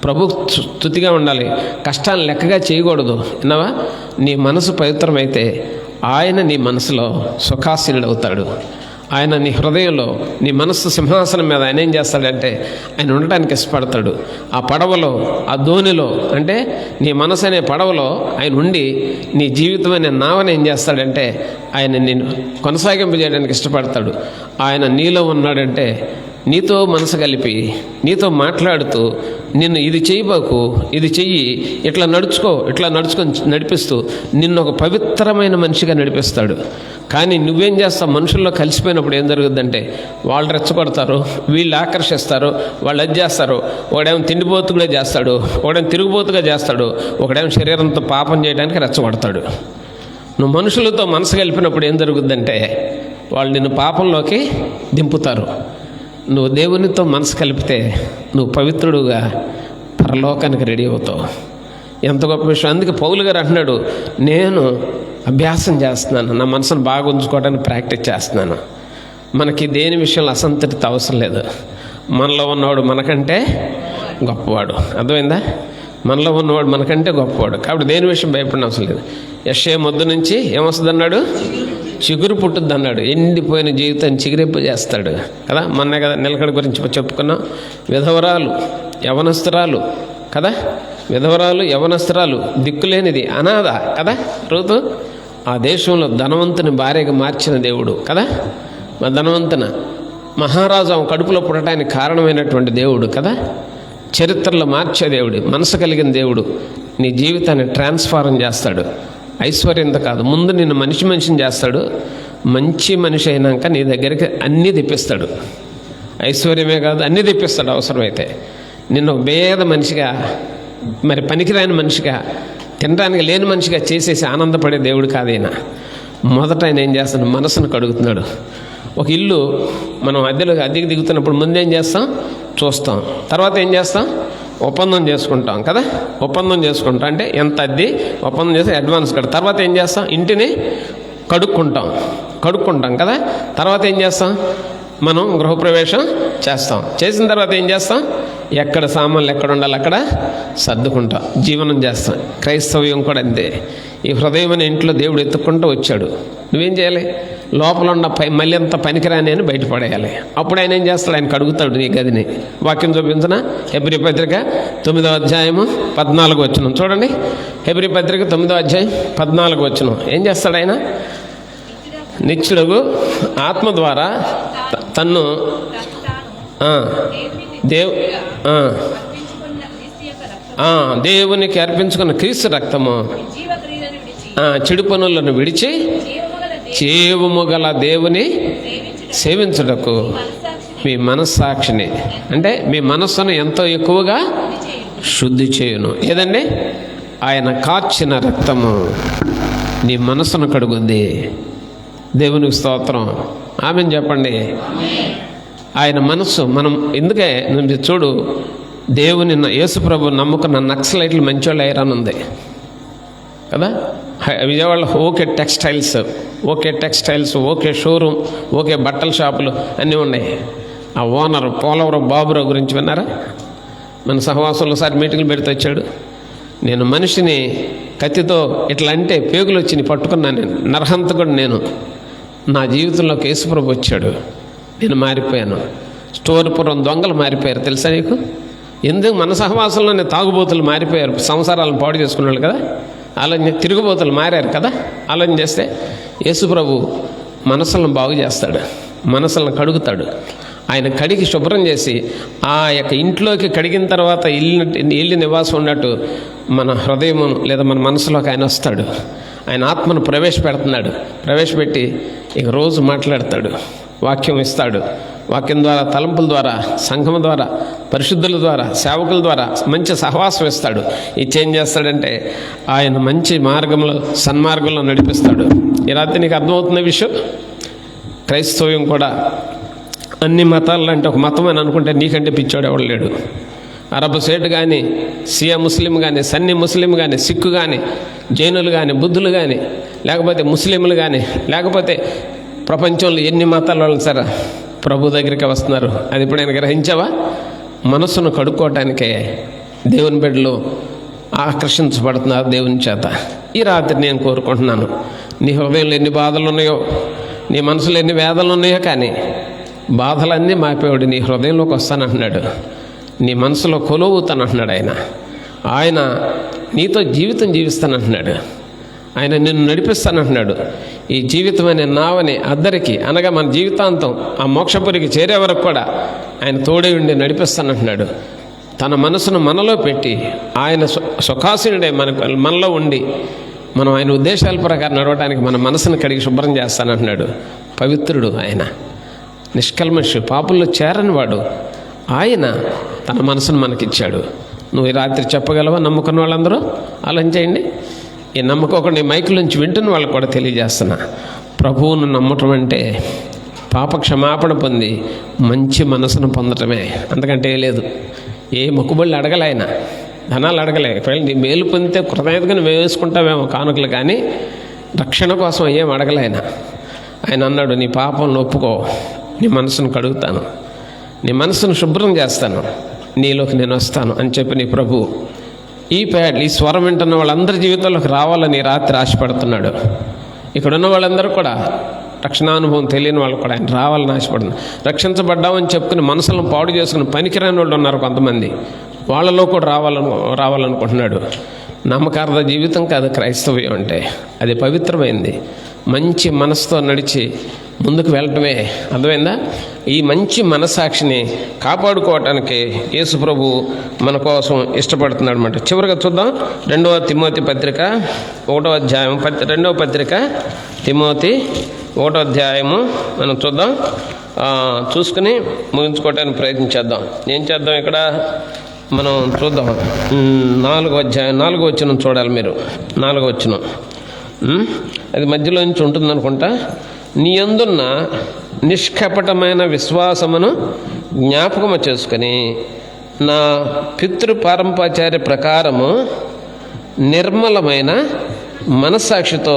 Speaker 1: ప్రభు స్తుతిగా ఉండాలి. కష్టాన్ని లెక్కగా చేయకూడదు. విన్నావా? నీ మనసు పవిత్రమైతే ఆయన నీ మనసులో సుఖాసీనుడు అవుతాడు. ఆయన నీ హృదయంలో, నీ మనస్సు సింహాసనం మీద ఆయన ఏం చేస్తాడంటే ఆయన ఉండటానికి ఇష్టపడతాడు. ఆ పడవలో, ఆ ధోనిలో, అంటే నీ మనసు అనే పడవలో ఆయన ఉండి నీ జీవితం అనే నావని ఏం చేస్తాడంటే ఆయన నిన్ను కొనసాగింపజేయడానికి ఇష్టపడతాడు. ఆయన నీలో ఉన్నాడంటే నీతో మనసు కలిపి నీతో మాట్లాడుతూ నిన్ను ఇది చేయబాకు, ఇది చెయ్యి, ఇట్లా నడుచుకొని నడిపిస్తూ నిన్ను ఒక పవిత్రమైన మనిషిగా నడిపిస్తాడు. కానీ నువ్వేం చేస్తావు? మనుషుల్లో కలిసిపోయినప్పుడు ఏం జరుగుతుందంటే వాళ్ళు రెచ్చగొడతారు, వీళ్ళు ఆకర్షిస్తారు, వాళ్ళు అది చేస్తారు. ఒకడేమో తిండిపోతుగా చేస్తాడు, ఒకడేమో తిరుగుబోతుగా చేస్తాడు, ఒకడేమో శరీరంతో పాపం చేయడానికి రెచ్చగొడతాడు. నువ్వు మనుషులతో మనసు కలిపినప్పుడు ఏం జరుగుతుందంటే వాళ్ళు నిన్ను పాపంలోకి దింపుతారు. నువ్వు దేవునితో మనసు కలిపితే నువ్వు పవిత్రుడుగా పరలోకానికి రెడీ అవుతావు. ఎంత గొప్ప విషయం. అందుకే పౌలు గారు అంటున్నాడు, నేను అభ్యాసం చేస్తున్నాను, నా మనసును బాగా ఉంచుకోవడానికి ప్రాక్టీస్ చేస్తున్నాను. మనకి దేని విషయంలో అసంతృప్తి అవసరం లేదు. మనలో ఉన్నవాడు మనకంటే గొప్పవాడు. అర్థమైందా? మనలో ఉన్నవాడు మనకంటే గొప్పవాడు. కాబట్టి దేని విషయం భయపడిన అవసరం లేదు. యెషయా మొద్దు నుంచి ఏమొస్తుంది అన్నాడు? చిగురు పుట్టుద్ది అన్నాడు. ఎండిపోయిన జీవితాన్ని చిగురింపు చేస్తాడు కదా. మొన్నే కదా నిలకడ గురించి చెప్పుకున్నాం. విధవరాలు, యవనస్తురాలు కదా, విధవరాలు, యవనస్తురాలు, దిక్కులేనిది, అనాథ కదా రూతు. ఆ దేశంలో ధనవంతుని భార్యగా మార్చిన దేవుడు కదా. ధనవంతున మహారాజు ఆమె కడుపులో పుట్టడానికి కారణమైనటువంటి దేవుడు కదా. చరిత్రలో మార్చే దేవుడు, మనసు కలిగిన దేవుడు నీ జీవితాన్ని ట్రాన్స్ఫార్మ్ చేస్తాడు. ఐశ్వర్యంతో కాదు, ముందు నిన్ను మనిషిని చేస్తాడు. మంచి మనిషి అయినాక నీ దగ్గరికి అన్నీ తెప్పిస్తాడు. ఐశ్వర్యమే కాదు, అన్నీ తెప్పిస్తాడు. అవసరమైతే నిన్ను భేద మనిషిగా, మరి పనికిరాని మనిషిగా, తినడానికి లేని మనిషిగా చేసేసి ఆనందపడే దేవుడు కాదైనా. మొదట ఆయన ఏం చేస్తాడు? మనసును కడుగుతున్నాడు. ఒక ఇల్లు మనం అద్దెకి దిగుతున్నప్పుడు ముందేం చేస్తాం? చూస్తాం. తర్వాత ఏం చేస్తాం? ఒప్పందం చేసుకుంటాం కదా. ఒప్పందం చేసుకుంటాం అంటే ఎంత అద్దె ఒప్పందం చేసి అడ్వాన్స్ కట్ట. తర్వాత ఏం చేస్తాం? ఇంటిని కడుక్కుంటాం కదా. తర్వాత ఏం చేస్తాం? మనం గృహప్రవేశం చేస్తాం. చేసిన తర్వాత ఏం చేస్తాం? ఎక్కడ సామాన్లు ఎక్కడ ఉండాలి అక్కడ సర్దుకుంటాం, జీవనం చేస్తాం. క్రైస్తవ్యం కూడా అంతే. ఈ హృదయం అనే ఇంట్లో దేవుడు ఎత్తుక్కుంటూ వచ్చాడు. నువ్వేం చేయాలి? లోపల ఉన్న మళ్ళీ అంత పనికిరాని అని బయటపడేయాలి. అప్పుడు ఆయన ఏం చేస్తాడు? ఆయన కడుగుతాడు నీ గదిని. వాక్యం చూపించిన హెబ్రీ పత్రిక 9వ అధ్యాయము 14వ వచనం చూడండి. హెబ్రీ పత్రిక 9వ అధ్యాయం 14వ వచనం ఏం చేస్తాడు ఆయన? నిత్యుడగు ఆత్మ ద్వారా తన్ను దేవునికి అర్పించుకున్న క్రీస్తు రక్తము చెడు పనులను విడిచి జీవము గల దేవుని సేవించుటకు మీ మనస్సాక్షిని, అంటే మీ మనస్సును ఎంతో ఎక్కువగా శుద్ధి చేయును. ఏదండి? ఆయన కార్చిన రక్తము నీ మనస్సును కడుగుద్ది. దేవునికి స్తోత్రం. ఆమెను చెప్పండి. ఆయన మనస్సు మనం ఎందుకే చూడు, దేవుని యేసుప్రభు నమ్ముకున్న నక్సలైట్లు మంచోళ్ళు అయ్యారని ఉంది కదా. విజయవాడలో okay textiles, okay showroom, okay బట్టల షాపులు అన్నీ ఉన్నాయి. ఆ ఓనర్ పోలవరం బాబురావు గురించి విన్నారా? మన సహవాసంలో ఒకసారి మీటింగ్లు పెడితే వచ్చాడు. నేను మనిషిని కత్తితో ఇట్లా అంటే పేగులు వచ్చి పట్టుకున్నాను, నేను నరహంతకుడు. నేను నా జీవితంలోకి యేసుప్రభు వచ్చాడు, నేను మారిపోయాను. స్టోర్పురం దొంగలు మారిపోయారు తెలుసా నీకు? ఎందుకు? మన సహవాసంలోనే తాగుబోతులు మారిపోయారు, సంసారాలను పాడు చేసుకున్నాడు కదా. ఆలోచన తిరుగుబోతులు మారారు కదా. ఆలోచన చేస్తే యేసుప్రభు మనసులను బాగు చేస్తాడు, మనసులను కడుగుతాడు. ఆయన కడిగి శుభ్రం చేసి ఆ యొక్క ఇంట్లోకి కడిగిన తర్వాత ఇల్లు నివాసం ఉన్నట్టు మన హృదయం లేదా మన మనసులోకి ఆయన వస్తాడు. ఆయన ఆత్మను ప్రవేశపెడుతున్నాడు. ప్రవేశపెట్టి ఇక రోజు మాట్లాడతాడు, వాక్యం ఇస్తాడు. వాక్యం ద్వారా, తలంపుల ద్వారా, సంఘం ద్వారా, పరిశుద్ధుల ద్వారా, సేవకుల ద్వారా మంచి సహవాసం ఇస్తాడు. ఇచ్చేం చేస్తాడంటే ఆయన మంచి మార్గంలో, సన్మార్గంలో నడిపిస్తాడు. ఈ రాత్రి నీకు అర్థమవుతున్న విషయం, క్రైస్తవ్యం కూడా అన్ని మతాలు అంటే ఒక మతం అని అనుకుంటే నీకంటే పిచ్చోడు ఎవడు లేడు. అరబ్ సేట్ కానీ, సియా ముస్లిం కానీ, సన్నీ ముస్లిం కానీ, సిక్కు కానీ, జైనులు కానీ, బుద్ధులు కానీ, లేకపోతే ముస్లింలు కానీ, లేకపోతే ప్రపంచంలో ఎన్ని మతాల వాళ్ళు సరే ప్రభు దగ్గరికి వస్తున్నారు. అది ఇప్పుడు గ్రహించావా? మనసును కడుక్కోవటానికే దేవుని బిడ్డలు ఆకర్షించబడుతున్నారు దేవుని చేత. ఈ రాత్రి నేను కోరుకుంటున్నాను, నీ హృదయంలో ఎన్ని బాధలు ఉన్నాయో, నీ మనసులో ఎన్ని వేదనలు ఉన్నాయో, కానీ బాధలన్నీ మాపేవాడు నీ హృదయంలోకి వస్తానంటున్నాడు, నీ మనసులో కొలువుతానంటున్నాడు. ఆయన నీతో జీవితం జీవిస్తానంటున్నాడు. ఆయన నిన్ను నడిపిస్తానంటున్నాడు. ఈ జీవితం అనే నావని అద్దరికి అనగా మన జీవితాంతం ఆ మోక్షపురికి చేరే వరకు కూడా ఆయన తోడే ఉండి నడిపిస్తానంటున్నాడు. తన మనసును మనలో పెట్టి ఆయన సుఖాసీనుడే మనలో ఉండి మనం ఆయన ఉద్దేశాల ప్రకారం నడవడానికి మన మనసును కడిగి శుభ్రం చేస్తానంటున్నాడు. పవిత్రుడు ఆయన, నిష్కల్మషు, పాపుల్లో చేరని వాడు. ఆయన తన మనసును మనకిచ్చాడు. నువ్వు ఈ రాత్రి చెప్పగలవా? నమ్ముకున్న వాళ్ళందరూ ఆలోచించేయండి. ఈ నమ్మకోకుండా మైకుల నుంచి వింటున్న వాళ్ళకు కూడా తెలియజేస్తున్నా, ప్రభువును నమ్మటం అంటే పాప క్షమాపణ పొంది మంచి మనసును పొందటమే, అంతకంటే లేదు. ఏ మొక్కుబళ్ళు అడగలే ఆయన, ధనాలు అడగలే. నీ మేలు పొందితే కృతజ్ఞతగా మేము వేసుకుంటామేమో కానుకలు, కానీ రక్షణ కోసం ఏం అడగలే ఆయన. ఆయన అన్నాడు, నీ పాపం ఒప్పుకో, నీ మనసును కడుగుతాను, నీ మనసును శుభ్రం చేస్తాను, నీలోకి నేను వస్తాను అని చెప్పి నీ ప్రభు ఈ స్వరం వింటున్న వాళ్ళందరి జీవితంలోకి రావాలని రాత్రి ఆశపడుతున్నాడు. ఇక్కడున్న వాళ్ళందరూ కూడా రక్షణానుభవం తెలియని వాళ్ళు కూడా ఆయన రావాలని ఆశపడుతున్నారు. రక్షించబడ్డామని చెప్పుకుని మనసులను పాడు చేసుకుని పనికిరాని వాళ్ళు ఉన్నారు కొంతమంది, వాళ్ళలో కూడా రావాలనుకుంటున్నాడు. నమ్మకార్థ జీవితం కాదు క్రైస్తవ్యం అంటే, అది పవిత్రమైంది. మంచి మనసుతో నడిచి ముందుకు వెళ్ళటమే, అర్థమైందా? ఈ మంచి మనస్సాక్షిని కాపాడుకోవటానికి యేసు ప్రభు మన కోసం ఇష్టపడుతున్నాడు అన్నమాట. చివరిగా చూద్దాం, 2వ తిమోతి పత్రిక 1వ అధ్యాయం, 2వ పత్రిక తిమోతి 1వ అధ్యాయము మనం చూద్దాం. చూసుకుని ముగించుకోవటానికి ప్రయత్నించేద్దాం. ఏం చేద్దాం ఇక్కడ మనం చూద్దాం. 4వ అధ్యాయం 4వ వచనం చూడాలి మీరు. 4వ వచనం అది మధ్యలో నుంచి ఉంటుంది అనుకుంటా. నీ యందున్న నిష్కపటమైన విశ్వాసమును జ్ఞాపకము చేసుకుని నా పితృపారంపచార్య ప్రకారము నిర్మలమైన మనస్సాక్షితో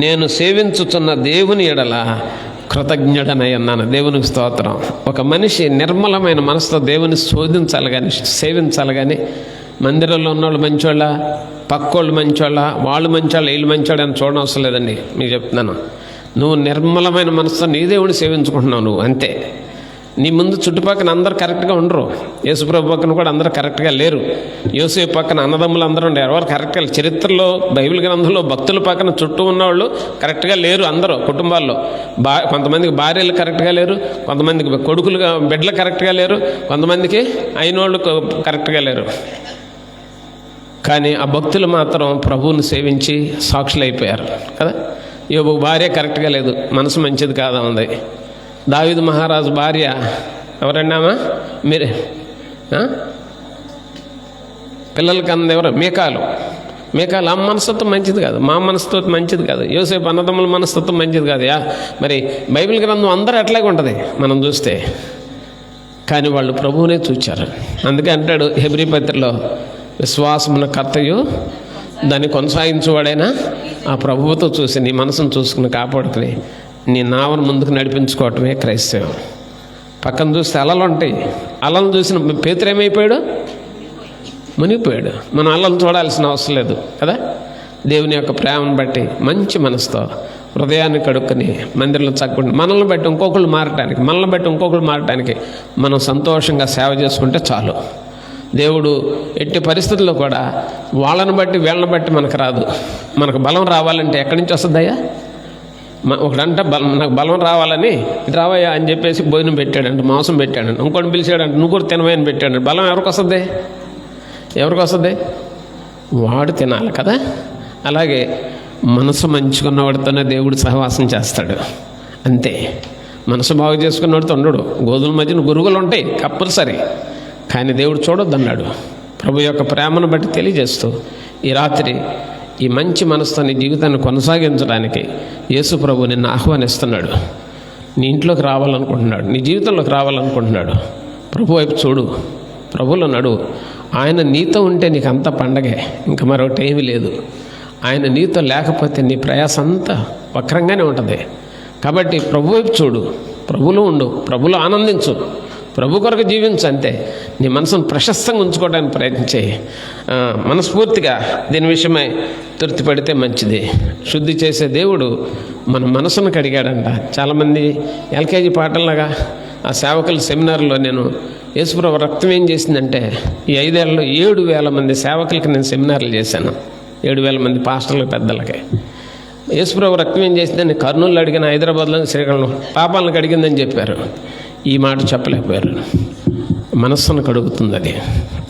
Speaker 1: నేను సేవించుచున్న దేవుని ఎడల కృతజ్ఞుడనై అన్నాను. దేవునికి స్తోత్రం. ఒక మనిషి నిర్మలమైన మనసుతో దేవుని శోధించాలి కానీ, సేవించాలి కానీ, మందిరంలో ఉన్నవాళ్ళు మంచోళ్ళ, పక్కోళ్ళు మంచోళ్ళ, వాళ్ళు మంచోళ్ళ, వీళ్ళు మంచోళ్ళు అని చూడడం అవసరం లేదండి. మీకు చెప్తున్నాను, నువ్వు నిర్మలమైన మనసుతో నీ దేవుడిని సేవించుకుంటున్నావు నువ్వు, అంతే. నీ ముందు చుట్టుపక్కల అందరూ కరెక్ట్గా ఉండరు. యేసుప్రభు పక్కన కూడా అందరూ కరెక్ట్గా లేరు. యోసేపు పక్కన అన్నదమ్ములు అందరూ ఉండరు, ఎవరు కరెక్ట్గా. చరిత్రలో బైబిల్ గ్రంథంలో భక్తుల పక్కన చుట్టూ ఉన్నవాళ్ళు కరెక్ట్గా లేరు. అందరూ కుటుంబాల్లో కొంతమందికి భార్యలు కరెక్ట్గా లేరు, కొంతమందికి కొడుకులుగా బిడ్డలు కరెక్ట్గా లేరు, కొంతమందికి అయినోళ్ళు కరెక్ట్గా లేరు. కానీ ఆ భక్తులు మాత్రం ప్రభువుని సేవించి సాక్షులైపోయారు కదా. యోబు భార్య కరెక్ట్గా లేదు, మనసు మంచిది కాదా ఉంది. దావీదు మహారాజు భార్య ఎవరన్నామా మీరే, పిల్లలకి అన్నది ఎవరు? మీకాలు ఆ మనస్తత్వం మంచిది కాదు, మా మనస్తత్వం మంచిది కాదు, యోసేపు అన్నదమ్ముల మనస్తత్వం మంచిది కాదు. మరి బైబిల్ గ్రంథం అందరూ అట్లాగే ఉంటుంది మనం చూస్తే. కానీ వాళ్ళు ప్రభువునే చూచారు. అందుకే అంటాడు హెబ్రీ పత్రికలో, విశ్వాసమున కర్తయు దాన్ని కొనసాగించేవాడైనా ఆ ప్రభువుతో చూసి నీ మనసును చూసుకుని కాపాడుకుని నీ నావను ముందుకు నడిపించుకోవటమే క్రైస్తవం. పక్కన చూస్తే అలలు ఉంటాయి, అలలను చూసిన పేతురు ఏమైపోయాడు? మునిగిపోయాడు. మనం అలలను చూడాల్సిన అవసరం లేదు కదా. దేవుని యొక్క ప్రేమను బట్టి మంచి మనసుతో హృదయాన్ని కడుక్కుని మందిరంలో చక్కుంటే మనల్ని బట్టి ఇంకొకళ్ళు మారటానికి మనం సంతోషంగా సేవ చేసుకుంటే చాలు. దేవుడు ఎట్టి పరిస్థితుల్లో కూడా వాళ్ళని బట్టి వీళ్ళని బట్టి మనకు రాదు. మనకు బలం రావాలంటే ఎక్కడి నుంచి వస్తుందయ్యా? ఒకడంట నాకు బలం రావాలని రావయ్యా అని చెప్పేసి భోజనం పెట్టాడంట, మాంసం పెట్టాడంట, ఇంకోటి పిలిచాడంట, నువ్వు కూడా తినవని పెట్టాడు. బలం ఎవరికి వస్తుంది? వాడు తినాలి కదా. అలాగే మనసు మంచుకున్నవాడితోనే దేవుడు సహవాసం చేస్తాడు, అంతే. మనసు బాగు చేసుకున్నవాడితో ఉండడు. గోధుల మధ్యన గురుగులు ఉంటాయి కంపల్సరీ, కానీ దేవుడు చూడొద్దన్నాడు. ప్రభు యొక్క ప్రేమను బట్టి తెలియజేస్తూ ఈ రాత్రి ఈ మంచి మనసుతో నీ జీవితాన్ని కొనసాగించడానికి యేసు ప్రభు నిన్ను ఆహ్వానిస్తున్నాడు. నీ ఇంట్లోకి రావాలనుకుంటున్నాడు, నీ జీవితంలోకి రావాలనుకుంటున్నాడు. ప్రభు వైపు చూడు, ప్రభువులో నడువు. ఆయన నీతో ఉంటే నీకు అంత పండగే, ఇంకా మరొకటి ఏమీ లేదు. ఆయన నీతో లేకపోతే నీ ప్రయాసం అంతా వక్రంగానే ఉంటుంది. కాబట్టి ప్రభు వైపు చూడు, ప్రభులో ఉండు, ప్రభులో ఆనందించు, ప్రభు కొరకు జీవించు. అంతే. నీ మనసును ప్రశస్తంగా ఉంచుకోవడానికి ప్రయత్నించే. మనస్ఫూర్తిగా దీని విషయమై తృప్తిపడితే మంచిది. శుద్ధి చేసే దేవుడు మన మనసును కడిగాడంట. చాలామంది ఎల్కేజీ పాటల్లాగా ఆ సేవకుల సెమినార్లో నేను యేసుప్రభు రక్తం ఏం చేసిందంటే, ఈ 5 ఏళ్లలో 7,000 మంది సేవకులకి నేను సెమినార్లు చేశాను. 7,000 మంది పాస్టర్లకు, పెద్దలకి. యేసుప్రభు రక్తం ఏం చేసిందని కర్నూలు అడిగిన, హైదరాబాద్లో, శ్రీకాకుళం పాపాలను కడిగిందని చెప్పారు. ఈ మాట చెప్పలేకపోయారు. మనస్సును కడుగుతుంది అది.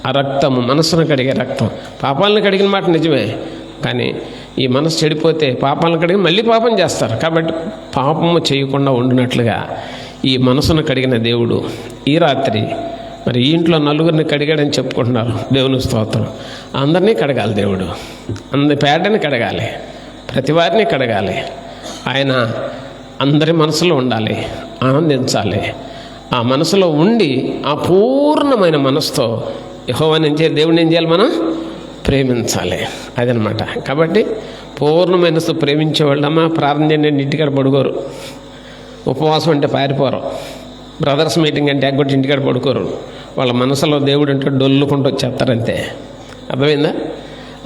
Speaker 1: ఆ రక్తము మనస్సును కడిగే రక్తం. పాపాలను కడిగిన మాట నిజమే, కానీ ఈ మనసు చెడిపోతే పాపాలను కడిగి మళ్ళీ పాపం చేస్తారు. కాబట్టి పాపము చేయకుండా ఉండినట్లుగా ఈ మనసును కడిగిన దేవుడు ఈ రాత్రి మరి ఈ ఇంట్లో నలుగురిని కడిగాడని చెప్పుకుంటున్నారు. దేవుని స్తోత్రం. అందరినీ కడగాలి దేవుడు. అందరి పేడని కడగాలి, ప్రతి వారిని కడగాలి. ఆయన అందరి మనసులో ఉండాలి, ఆనందించాలి. ఆ మనసులో ఉండి ఆ పూర్ణమైన మనసుతో యెహోవాని దేవుడిని ఏం చేయాలి? మనం ప్రేమించాలి. అదనమాట. కాబట్టి పూర్ణమైన మనసుతో ప్రేమించేవాళ్ళమ్మా ప్రార్థన చేయండి, ఇంటికాడ పడుకోరు. ఉపవాసం అంటే పారిపోరు. బ్రదర్స్ మీటింగ్ అంటే ఎగ్గొట్టి ఇంటికాడ పడుకోరు. వాళ్ళ మనసులో దేవుడు అంటే డొల్లుకుంటూ వచ్చేస్తారంతే. అర్థమైందా?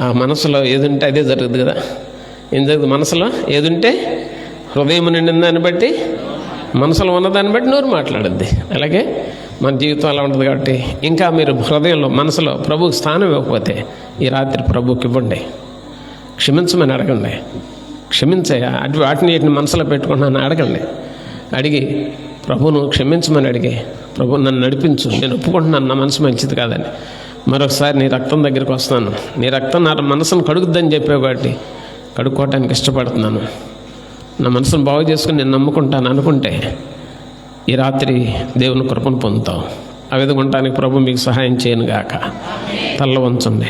Speaker 1: ఆ మనసులో ఏదుంటే అదే జరుగుతుంది కదా. ఏం జరుగుతుంది? మనసులో ఏదుంటే హృదయం నిండిందాన్ని బట్టి, మనసులో ఉన్నదాన్ని బట్టి నోరు మాట్లాడుద్ది. అలాగే మన జీవితం అలా ఉంటుంది. కాబట్టి ఇంకా మీరు హృదయంలో, మనసులో ప్రభువుకి స్థానం ఇవ్వకపోతే ఈ రాత్రి ప్రభువుకి ఇవ్వండి. క్షమించమని అడగండి. క్షమించయ్యా, వాటిని మనసులో పెట్టుకుంటున్నాను అడగండి. అడిగి ప్రభువును క్షమించమని అడిగి, ప్రభు నన్ను నడిపించు, నేను ఒప్పుకుంటున్నాను నా మనసు మంచిది కాదని. మరొకసారి నీ రక్తం దగ్గరికి వస్తున్నాను, నీ రక్తం నా మనసును కడుగుద్దని చెప్పావు కాబట్టి కడుక్కోవటానికి ఇష్టపడుతున్నాను. నా మనసును బాగు చేసుకుని నేను నమ్ముకుంటాను అనుకుంటే ఈ రాత్రి దేవుని కృపను పొందుతావు. ఆ విధంగా ఉండటానికి ప్రభు మీకు సహాయం చేయను గాక. తల్ల వంచండి.